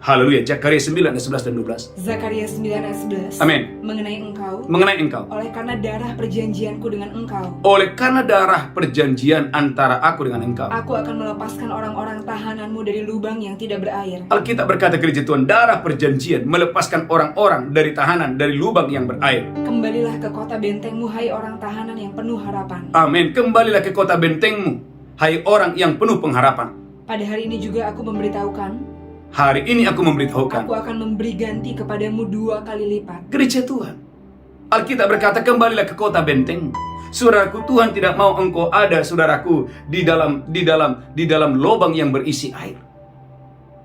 Haleluya. Zakaria 9 ayat 11 dan 12. Zakaria 9 ayat 11. Amin. Mengenai engkau, Engkau. oleh karena darah perjanjianku dengan engkau, Oleh karena darah perjanjian antara aku dengan engkau. aku akan melepaskan orang-orang tahananmu dari lubang yang tidak berair. Alkitab berkata, gereja Tuhan, darah perjanjian melepaskan orang-orang dari tahanan, dari lubang yang berair. Kembalilah ke kota bentengmu, hai orang tahanan yang penuh harapan. Amin. Kembalilah ke kota bentengmu, hai orang yang penuh pengharapan. Pada hari ini juga aku memberitahukan, Hari ini aku memberitahukan, aku akan memberi ganti kepadamu 2 kali lipat. gereja Tuhan, Alkitab berkata, kembalilah ke kota bentengmu. Saudaraku, Tuhan tidak mau engkau ada, saudaraku, di dalam lubang yang berisi air,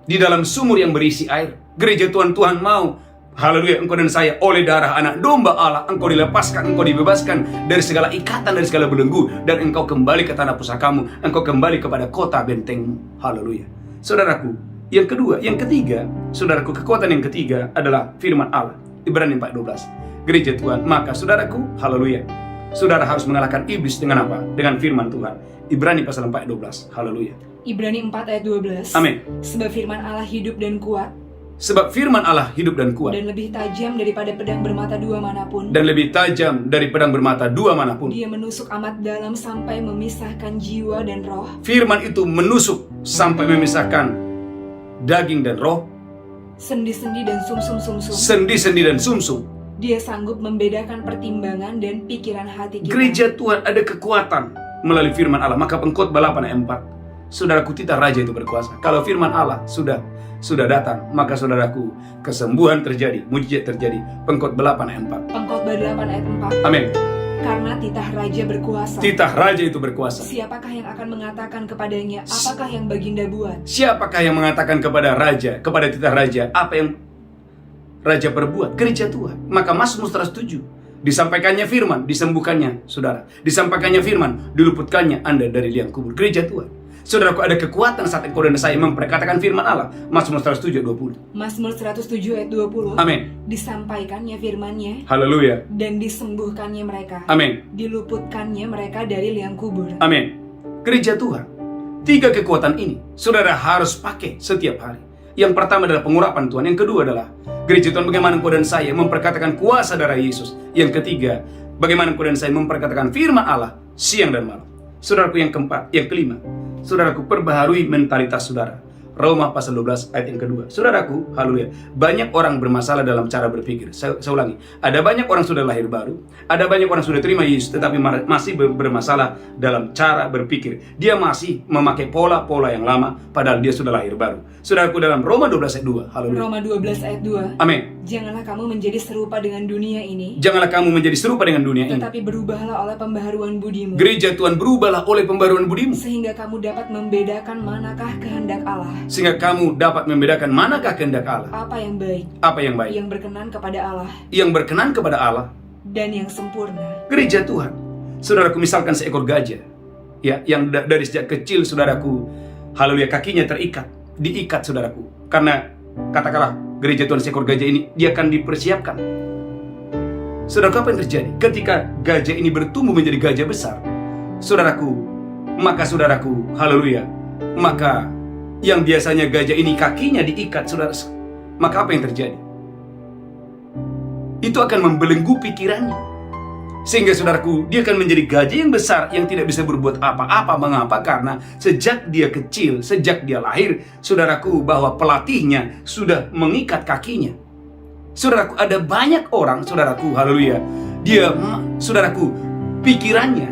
di dalam sumur yang berisi air. Gereja Tuhan, Tuhan mau, haleluya, engkau dan saya oleh darah anak domba Allah, engkau dilepaskan, engkau dibebaskan dari segala ikatan, dari segala belenggu, dan engkau kembali ke tanah pusakamu, engkau kembali kepada kota bentengmu. Haleluya. Saudaraku, yang kedua, yang ketiga, saudaraku, kekuatan yang ketiga adalah firman Allah. Ibrani 4:12. Gereja Tuhan, maka saudaraku, haleluya, saudara harus mengalahkan iblis dengan apa? Dengan firman Tuhan. Ibrani pasal 4:12. Haleluya. Ibrani 4 ayat 12. Amin. Sebab firman Allah hidup dan kuat, Sebab firman Allah hidup dan kuat, dan lebih tajam daripada pedang bermata 2 manapun. dan lebih tajam dari pedang bermata 2 manapun. Dia menusuk amat dalam sampai memisahkan jiwa dan roh, Firman itu menusuk sampai memisahkan daging dan roh, sendi-sendi dan sumsum-sumsum. sendi-sendi dan sumsum. Dia sanggup membedakan pertimbangan dan pikiran hati kita. Gereja Tuhan ada kekuatan melalui firman Allah. Maka Pengkhotbah 8 ayat 4. Saudaraku, titah raja itu berkuasa. Kalau firman Allah sudah datang, maka saudaraku, kesembuhan terjadi, mujizat terjadi. Pengkhotbah 8 ayat 4. Pengkhotbah 8 ayat 4. Amin. Karena titah raja berkuasa. Titah raja itu berkuasa. Siapakah yang akan mengatakan kepadanya, apakah yang baginda buat? Siapakah yang mengatakan kepada raja, kepada titah raja, apa yang raja perbuat? Gereja Tuhan. Maka Mazmur 107, disampaikannya firman, disembuhkannya saudara. Disampaikannya firman, diluputkannya Anda dari liang kubur. Gereja Tuhan. Saudaraku, ada kekuatan saat engkau dan saya memperkatakan firman Allah. Mazmur 107 20. Mazmur 107 ayat 20. Amin. Disampaikannya firman-Nya Haleluya. dan disembuhkannya mereka. Amin. Diluputkannya mereka dari liang kubur. Amin. Gereja Tuhan, 3 kekuatan ini saudara harus pakai setiap hari. Yang pertama adalah pengurapan Tuhan. Yang kedua adalah gereja Tuhan, bagaimana engkau dan saya memperkatakan kuasa darah Yesus. Yang ketiga, bagaimana engkau dan saya memperkatakan firman Allah siang dan malam. Saudaraku, yang keempat, yang kelima, saudaraku, perbaharui mentalitas saudara. Roma pasal 12 ayat yang kedua. Saudaraku, haleluya, banyak orang bermasalah dalam cara berpikir. Saya ulangi, ada banyak orang sudah lahir baru, ada banyak orang sudah terima Yesus, tetapi masih bermasalah dalam cara berpikir. Dia masih memakai pola-pola yang lama, padahal dia sudah lahir baru. Saudaraku, dalam Roma 12 ayat 2, haleluya. Roma 12 ayat 2. Amin. Janganlah kamu menjadi serupa dengan dunia ini, Janganlah kamu menjadi serupa dengan dunia ini, tetapi berubahlah oleh pembaharuan budimu, gereja Tuhan, berubahlah oleh pembaruan budimu, sehingga kamu dapat membedakan manakah kehendak Allah, sehingga kamu dapat membedakan manakah kehendak Allah, apa yang baik, apa yang baik, yang berkenan kepada Allah, yang berkenan kepada Allah. dan yang sempurna. Gereja Tuhan, saudaraku, misalkan seekor gajah, ya, yang dari sejak kecil, saudaraku, haleluya, kakinya diikat, saudaraku, karena katakanlah gereja Tuhan, seekor gajah ini dia akan dipersiapkan. Saudaraku, apa yang terjadi ketika gajah ini bertumbuh menjadi gajah besar, saudaraku? Maka saudaraku, haleluya, maka yang biasanya gajah ini kakinya diikat, saudara, maka apa yang terjadi? Itu akan membelenggu pikirannya, sehingga saudaraku, dia akan menjadi gajah yang besar yang tidak bisa berbuat apa-apa. Mengapa? Karena sejak dia kecil, sejak dia lahir, saudaraku, bahwa pelatihnya sudah mengikat kakinya. Saudaraku, ada banyak orang, saudaraku, haleluya, dia, saudaraku, pikirannya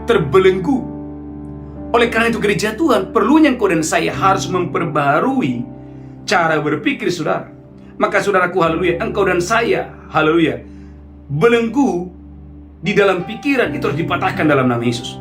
terbelenggu. Oleh karena itu, gereja Tuhan, perlunya engkau dan saya harus memperbarui cara berpikir saudara. Maka saudaraku, haleluya, engkau dan saya, haleluya, belenggu di dalam pikiran itu harus dipatahkan dalam nama Yesus.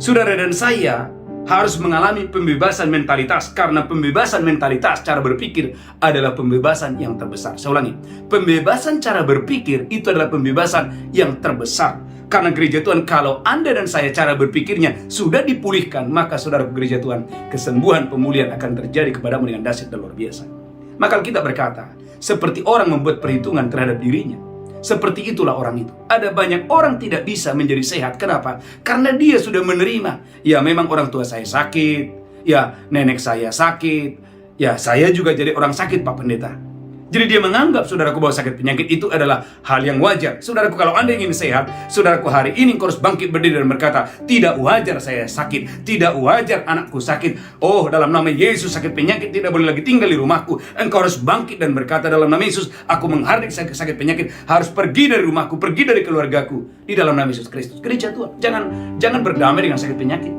Saudara dan saya harus mengalami pembebasan mentalitas, karena pembebasan mentalitas cara berpikir adalah pembebasan yang terbesar. Saya ulangi, pembebasan cara berpikir itu adalah pembebasan yang terbesar. Karena gereja Tuhan, kalau Anda dan saya cara berpikirnya sudah dipulihkan, maka saudara gereja Tuhan, kesembuhan, pemulihan akan terjadi kepadamu dengan dahsyat dan luar biasa. Maka kita berkata, seperti orang membuat perhitungan terhadap dirinya, seperti itulah orang itu. Ada banyak orang tidak bisa menjadi sehat. Kenapa? Karena dia sudah menerima, ya memang orang tua saya sakit, ya nenek saya sakit, Ya, saya juga jadi orang sakit, Pak Pendeta. Jadi dia menganggap saudaraku bahwa sakit penyakit itu adalah hal yang wajar. Saudaraku, kalau Anda ingin sehat, saudaraku hari ini engkau harus bangkit berdiri dan berkata, tidak wajar saya sakit, tidak wajar anakku sakit. Oh, dalam nama Yesus sakit penyakit tidak boleh lagi tinggal di rumahku. Engkau harus bangkit dan berkata, dalam nama Yesus aku menghardik sakit penyakit harus pergi dari rumahku, pergi dari keluargaku. Di dalam nama Yesus Kristus. Gereja Tuhan, jangan berdamai dengan sakit penyakit.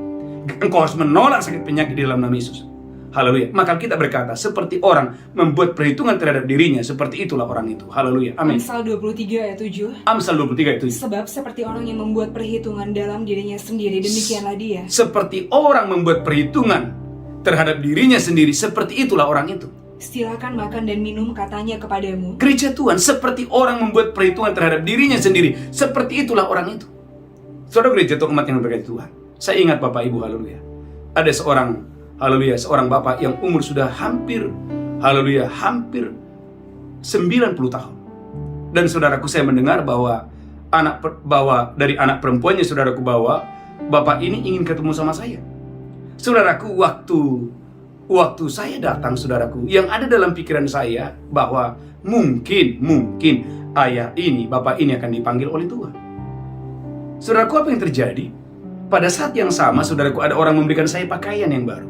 Engkau harus menolak sakit penyakit di dalam nama Yesus. Haleluya. Maka kita berkata, seperti orang membuat perhitungan terhadap dirinya, seperti itulah orang itu. Haleluya. Amin. Amsal 23 ayat 7. Amsal 23 ayat 7. Sebab seperti orang yang membuat perhitungan dalam dirinya sendiri, demikianlah dia. Seperti orang membuat perhitungan terhadap dirinya sendiri, seperti itulah orang itu. Silakan makan dan minum, katanya kepadamu. Gereja Tuhan, seperti orang membuat perhitungan terhadap dirinya sendiri, seperti itulah orang itu. Saudara gereja Tuhan, umat yang berkati Tuhan, saya ingat Bapak Ibu, haleluya, ada seorang bapak yang umur sudah hampir 90 tahun. Dan saudaraku, saya mendengar bahwa dari anak perempuannya, saudaraku, bahwa bapak ini ingin ketemu sama saya. Saudaraku, waktu saya datang, saudaraku, yang ada dalam pikiran saya bahwa mungkin bapak ini akan dipanggil oleh Tuhan. Saudaraku, apa yang terjadi? Pada saat yang sama, saudaraku, ada orang memberikan saya pakaian yang baru,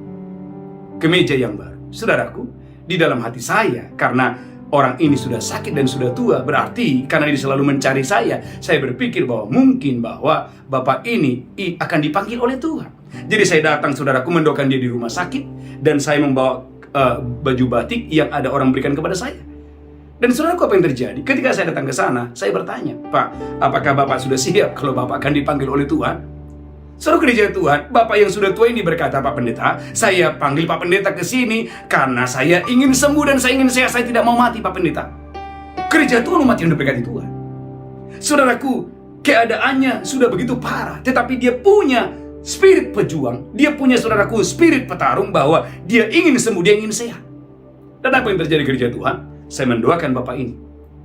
kemeja yang baru. Saudaraku, di dalam hati saya, karena orang ini sudah sakit dan sudah tua, berarti karena dia selalu mencari saya berpikir bahwa mungkin bahwa bapak ini akan dipanggil oleh Tuhan. Jadi saya datang, saudaraku, mendoakan dia di rumah sakit, dan saya membawa baju batik yang ada orang berikan kepada saya. Dan saudaraku, apa yang terjadi? Ketika saya datang ke sana, saya bertanya, Pak, apakah bapak sudah siap kalau bapak akan dipanggil oleh Tuhan? Saudara gereja Tuhan, bapak yang sudah tua ini berkata, Pak Pendeta, saya panggil Pak Pendeta ke sini karena saya ingin sembuh dan saya ingin sehat, saya tidak mau mati, Pak Pendeta. Gereja Tuhan, umat yang diberkati Tuhan. Saudaraku, keadaannya sudah begitu parah, tetapi dia punya spirit pejuang, dia punya, saudaraku, spirit petarung bahwa dia ingin sembuh, dia ingin sehat. Dan apa yang terjadi gereja Tuhan? Saya mendoakan bapak ini.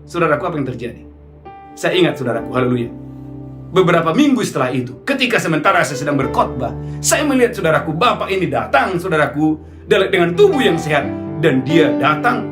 Saudaraku, apa yang terjadi? Saya ingat, saudaraku, haleluya, beberapa minggu setelah itu, ketika sementara saya sedang berkhotbah, saya melihat, saudaraku, bapak ini datang, saudaraku, dengan tubuh yang sehat, dan dia datang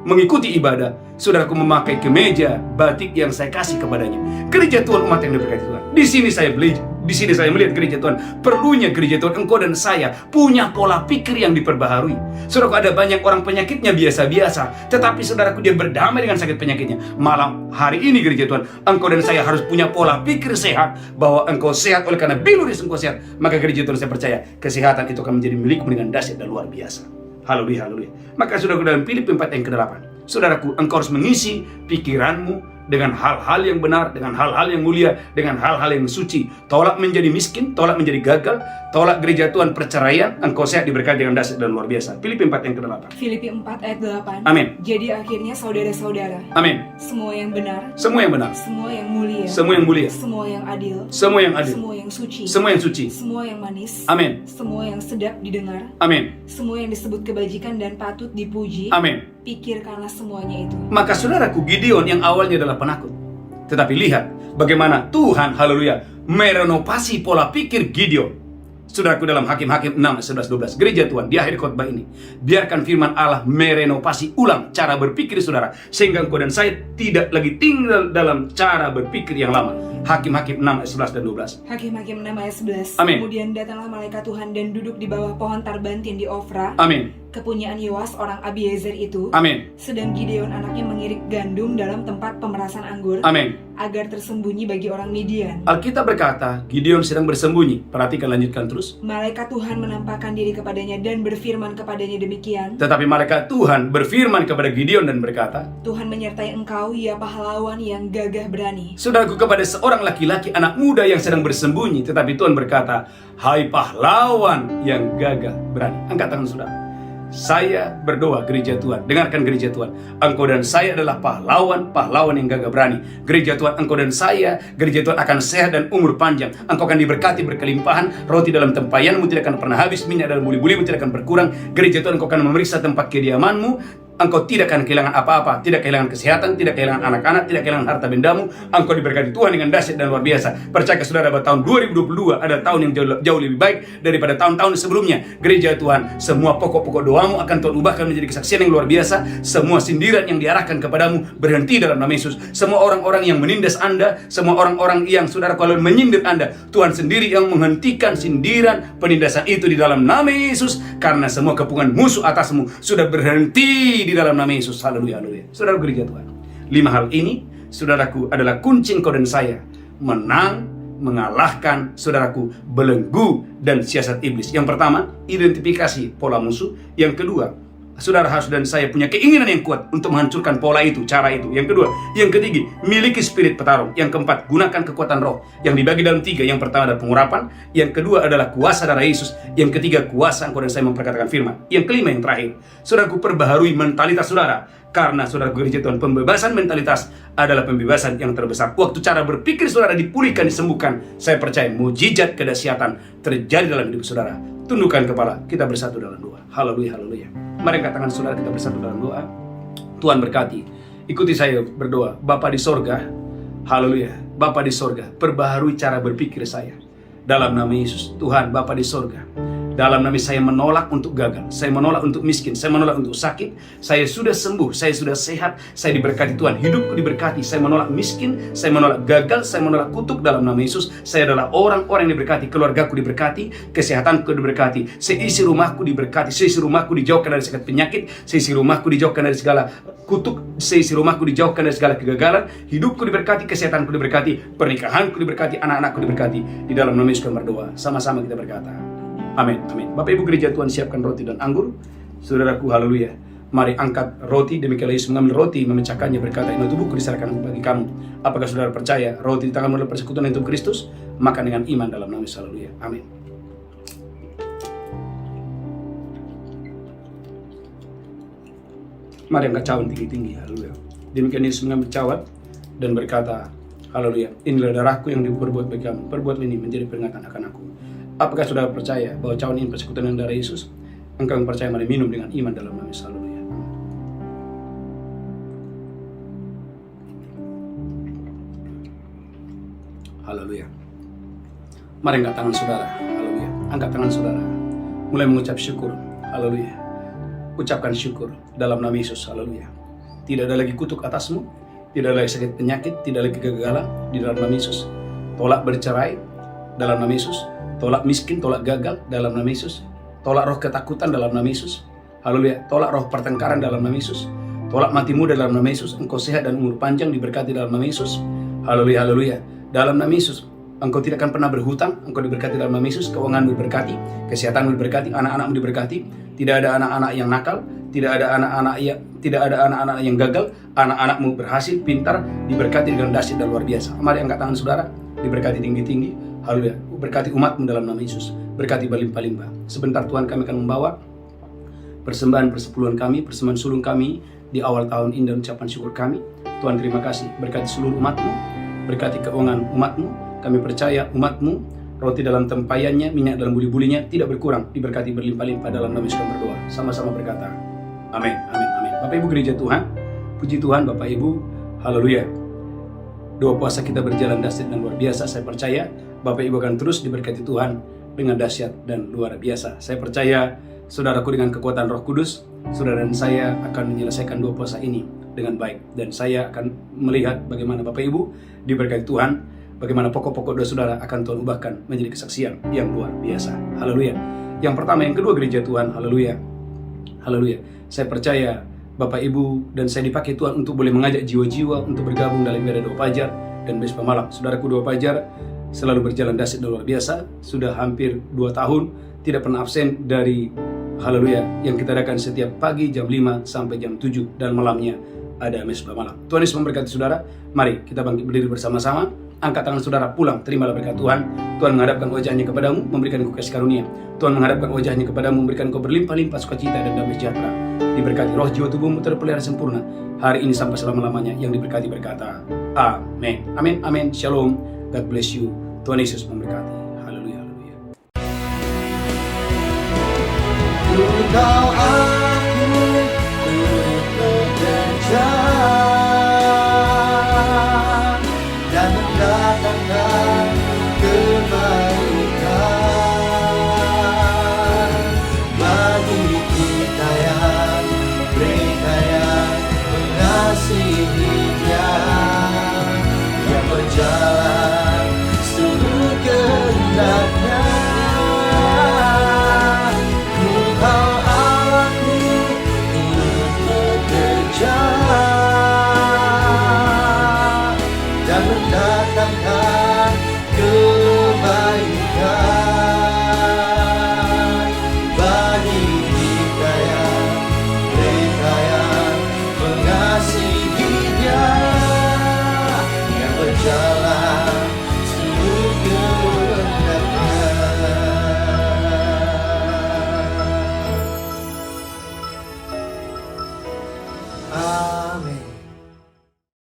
mengikuti ibadah, saudaraku, memakai kemeja batik yang saya kasih kepadanya. Gereja Tuhan, umat yang diberkati Tuhan, di sini saya belajar, di sini saya melihat, gereja Tuhan, perlunya gereja Tuhan, engkau dan saya punya pola pikir yang diperbaharui. Saudaraku, ada banyak orang penyakitnya biasa-biasa, tetapi saudaraku, dia berdamai dengan sakit penyakitnya. Malam hari ini, gereja Tuhan, engkau dan saya harus punya pola pikir sehat, bahwa engkau sehat oleh karena biluris engkau sehat. Maka gereja Tuhan, saya percaya kesehatan itu akan menjadi milikmu dengan dahsyat dan luar biasa. Haleluya, haleluya. Maka saudaraku, dalam Filipi 4 yang ke-8, saudaraku, engkau harus mengisi pikiranmu dengan hal-hal yang benar, dengan hal-hal yang mulia, dengan hal-hal yang suci. Tolak menjadi miskin, tolak menjadi gagal, tolak gereja Tuhan perceraian, engkau sehat diberkati dengan dahsyat dan luar biasa. Filipi 4 yang ke-8. Filipi 4 ayat 8. Amin. Jadi akhirnya saudara-saudara, amin, semua yang benar, semua yang benar, semua yang mulia, semua yang mulia, semua yang adil, semua yang adil, semua yang suci, semua yang suci, semua yang manis, amin, semua yang sedap didengar, amin, semua yang disebut kebajikan dan patut dipuji, amin. pikirkanlah semuanya itu. Maka saudaraku, Gideon yang awalnya adalah penakut, tetapi lihat bagaimana Tuhan, haleluya, merenovasi pola pikir Gideon. Saudaraku, dalam Hakim-Hakim 6, 11, 12, gereja Tuhan, di akhir khotbah ini, biarkan firman Allah merenovasi ulang cara berpikir saudara, sehingga engkau dan saya tidak lagi tinggal dalam cara berpikir yang lama. Hakim-Hakim 6, 11 dan 12. Hakim-Hakim 6 ayat 11. Amin. Kemudian datanglah malaikat Tuhan dan duduk di bawah pohon tarbantin di Ofra, Amin, kepunyaan Yoas orang Abiezer itu. amin, Sedang Gideon anaknya mengirik gandum dalam tempat pemerasan anggur, amin. agar tersembunyi bagi orang Midian. Alkitab berkata, Gideon sedang bersembunyi. Perhatikan, lanjutkan terus. Malaikat Tuhan menampakkan diri kepadanya dan berfirman kepadanya demikian. Tetapi malaikat Tuhan berfirman kepada Gideon dan berkata, Tuhan menyertai engkau, ya pahlawan yang gagah berani. saudaraku, kepada seorang laki-laki anak muda yang sedang bersembunyi, tetapi Tuhan berkata, hai pahlawan yang gagah berani. Angkat tangan saudara. Saya berdoa, gereja Tuhan, dengarkan gereja Tuhan, engkau dan saya adalah pahlawan yang gagah berani. Gereja Tuhan, engkau dan saya, gereja Tuhan akan sehat dan umur panjang. Engkau akan diberkati berkelimpahan, roti dalam tempayanmu tidak akan pernah habis, minyak dalam buli-bulimu tidak akan berkurang. Gereja Tuhan, engkau akan memeriksa tempat kediamanmu, Engkau tidak akan kehilangan apa-apa, tidak kehilangan kesehatan, tidak kehilangan anak-anak, tidak kehilangan harta bendamu. Engkau diberkati Tuhan dengan dahsyat dan luar biasa. Percaya saudara bahwa tahun 2022 adalah tahun yang jauh lebih baik daripada tahun-tahun sebelumnya. Gereja Tuhan, semua pokok-pokok doamu akan Tuhan ubahkan menjadi kesaksian yang luar biasa. Semua sindiran yang diarahkan kepadamu berhenti dalam nama Yesus. Semua orang-orang yang menindas Anda, semua orang-orang yang saudara kalau menyindir Anda, Tuhan sendiri yang menghentikan sindiran penindasan itu di dalam nama Yesus. Karena semua kepungan musuh atasmu sudah berhenti di dalam nama Yesus. Haleluya, haleluya. Saudara gereja Tuhan, 5 hal ini, saudaraku, adalah kunci engkau dan saya menang, mengalahkan, saudaraku, belenggu dan siasat iblis. Yang pertama, identifikasi pola musuh. Yang kedua, saudara harus dan saya punya keinginan yang kuat untuk menghancurkan pola itu, cara itu. Yang kedua, yang ketiga, miliki spirit petarung. Yang keempat, gunakan kekuatan roh yang dibagi dalam 3. Yang pertama adalah pengurapan, yang kedua adalah kuasa darah Yesus, yang ketiga kuasa engkau dan saya memperkatakan firman. Yang kelima, yang terakhir, saudaraku, perbaharui mentalitas saudara. Karena saudara gereja Tuhan, pembebasan mentalitas adalah pembebasan yang terbesar. Waktu cara berpikir saudara dipulihkan, disembuhkan, saya percaya mujizat kedahsyatan terjadi dalam hidup saudara. Tundukkan kepala, kita bersatu dalam doa. Haleluya, haleluya. Mari angkat tangan saudara, kita bersatu dalam doa. Tuhan berkati. Ikuti saya berdoa. Bapa di sorga, haleluya. Bapa di sorga, perbaharui cara berpikir saya. Dalam nama Yesus, Tuhan Bapa di sorga, dalam nama saya menolak untuk gagal, saya menolak untuk miskin, saya menolak untuk sakit. Saya sudah sembuh, saya sudah sehat, saya diberkati Tuhan, hidupku diberkati. Saya menolak miskin, saya menolak gagal, saya menolak kutuk dalam nama Yesus. Saya adalah orang-orang yang diberkati, keluargaku diberkati, kesehatanku diberkati, seisi rumahku diberkati, seisi rumahku dijauhkan dari segala penyakit, seisi rumahku dijauhkan dari segala kutuk, seisi rumahku dijauhkan dari segala kegagalan. Hidupku diberkati, kesehatanku diberkati, pernikahanku diberkati, anak-anakku diberkati. Di dalam nama Yesus kami berdoa, sama-sama kita berkata amin, amin. Bapak Ibu gereja Tuhan, siapkan roti dan anggur. Saudaraku, haleluya. Mari angkat roti, demikian Yesus mengambil roti, memecahkannya, berkata, ini tubuhku diserahkan bagi kamu. Apakah saudara percaya roti di tanganmu adalah persekutuan yang tubuh Kristus? Makan dengan iman dalam nama Yesus, haleluya. Amin. Mari angkat cawan tinggi-tinggi, haleluya. Demikian Yesus mengambil cawan dan berkata, haleluya, inilah darahku yang diperbuat bagi kamu. Perbuatlah ini menjadi peringatan akan aku. Apakah saudara percaya bahwa cawan ini persekutuan dengan darah Yesus? Engkau yang percaya, mari minum dengan iman dalam nama Yesus. Haleluya. Haleluya. Mari angkat tangan saudara. Haleluya. Angkat tangan saudara. Mulai mengucap syukur. Haleluya. Ucapkan syukur dalam nama Yesus. Haleluya. Tidak ada lagi kutuk atasmu, tidak ada lagi sakit penyakit, tidak lagi kegagalan di dalam nama Yesus. Tolak bercerai dalam nama Yesus. Tolak miskin, tolak gagal dalam nama Yesus. Tolak roh ketakutan dalam nama Yesus. Haleluya. Tolak roh pertengkaran dalam nama Yesus. Tolak mati muda dalam nama Yesus. Engkau sehat dan umur panjang diberkati dalam nama Yesus. Haleluya, haleluya. Dalam nama Yesus, engkau tidak akan pernah berhutang. Engkau diberkati dalam nama Yesus. Keuanganmu diberkati, kesehatanmu diberkati, anak-anakmu diberkati. Tidak ada anak-anak yang nakal, tidak ada anak-anak yang gagal. Anak-anakmu berhasil, pintar, diberkati dengan dahsyat dan luar biasa. Mari angkat tangan saudara, diberkati tinggi-tinggi. Haleluya. Berkati umatmu dalam nama Yesus. Berkati berlimpah-limpah. Sebentar Tuhan kami akan membawa persembahan persepuluhan kami, persembahan sulung kami di awal tahun ini dan ucapan syukur kami. Tuhan terima kasih. Berkati seluruh umatmu, berkati keuangan umatmu. Kami percaya umatmu, roti dalam tempayannya, minyak dalam buli-bulinya tidak berkurang, diberkati berlimpah-limpah dalam nama Yesus kami berdoa. Sama-sama berkata amin, amin, amin. Bapak Ibu gereja Tuhan, puji Tuhan Bapak Ibu, haleluya. Doa puasa kita berjalan dahsyat dan luar biasa. Saya percaya Bapak Ibu akan terus diberkati Tuhan dengan dahsyat dan luar biasa. Saya percaya saudaraku dengan kekuatan Roh Kudus, saudara dan saya akan menyelesaikan doa puasa ini dengan baik. Dan saya akan melihat bagaimana Bapak Ibu diberkati Tuhan, bagaimana pokok-pokok doa saudara akan Tuhan ubahkan menjadi kesaksian yang luar biasa. Haleluya. Yang pertama, yang kedua gereja Tuhan, haleluya. Haleluya. Saya percaya Bapak Ibu dan saya dipakai Tuhan untuk boleh mengajak jiwa-jiwa untuk bergabung dalam ibadah doa fajar dan besok malam. Saudaraku, doa fajar selalu berjalan dahsyat dan luar biasa. Sudah hampir 2 tahun tidak pernah absen dari haleluya yang kita adakan setiap pagi jam 5 sampai jam 7 dan malamnya ada mesbah malam. Tuhan Yesus memberkati saudara. Mari kita bangkit berdiri bersama-sama. Angkat tangan saudara, pulang, terimalah berkat Tuhan. Tuhan menghadapkan wajahnya kepadamu, memberikan engkau kasih karunia. Tuhan menghadapkan wajahnya kepadamu, memberikan engkau berlimpah-limpah sukacita dan damai sejahtera. Diberkati roh jiwa tubuhmu terpelihara sempurna hari ini sampai selama-lamanya. Yang diberkati berkata amin, amin, amin. Shalom, God bless you. Tuhan Yesus memberkati. Haleluya, haleluya. Engkau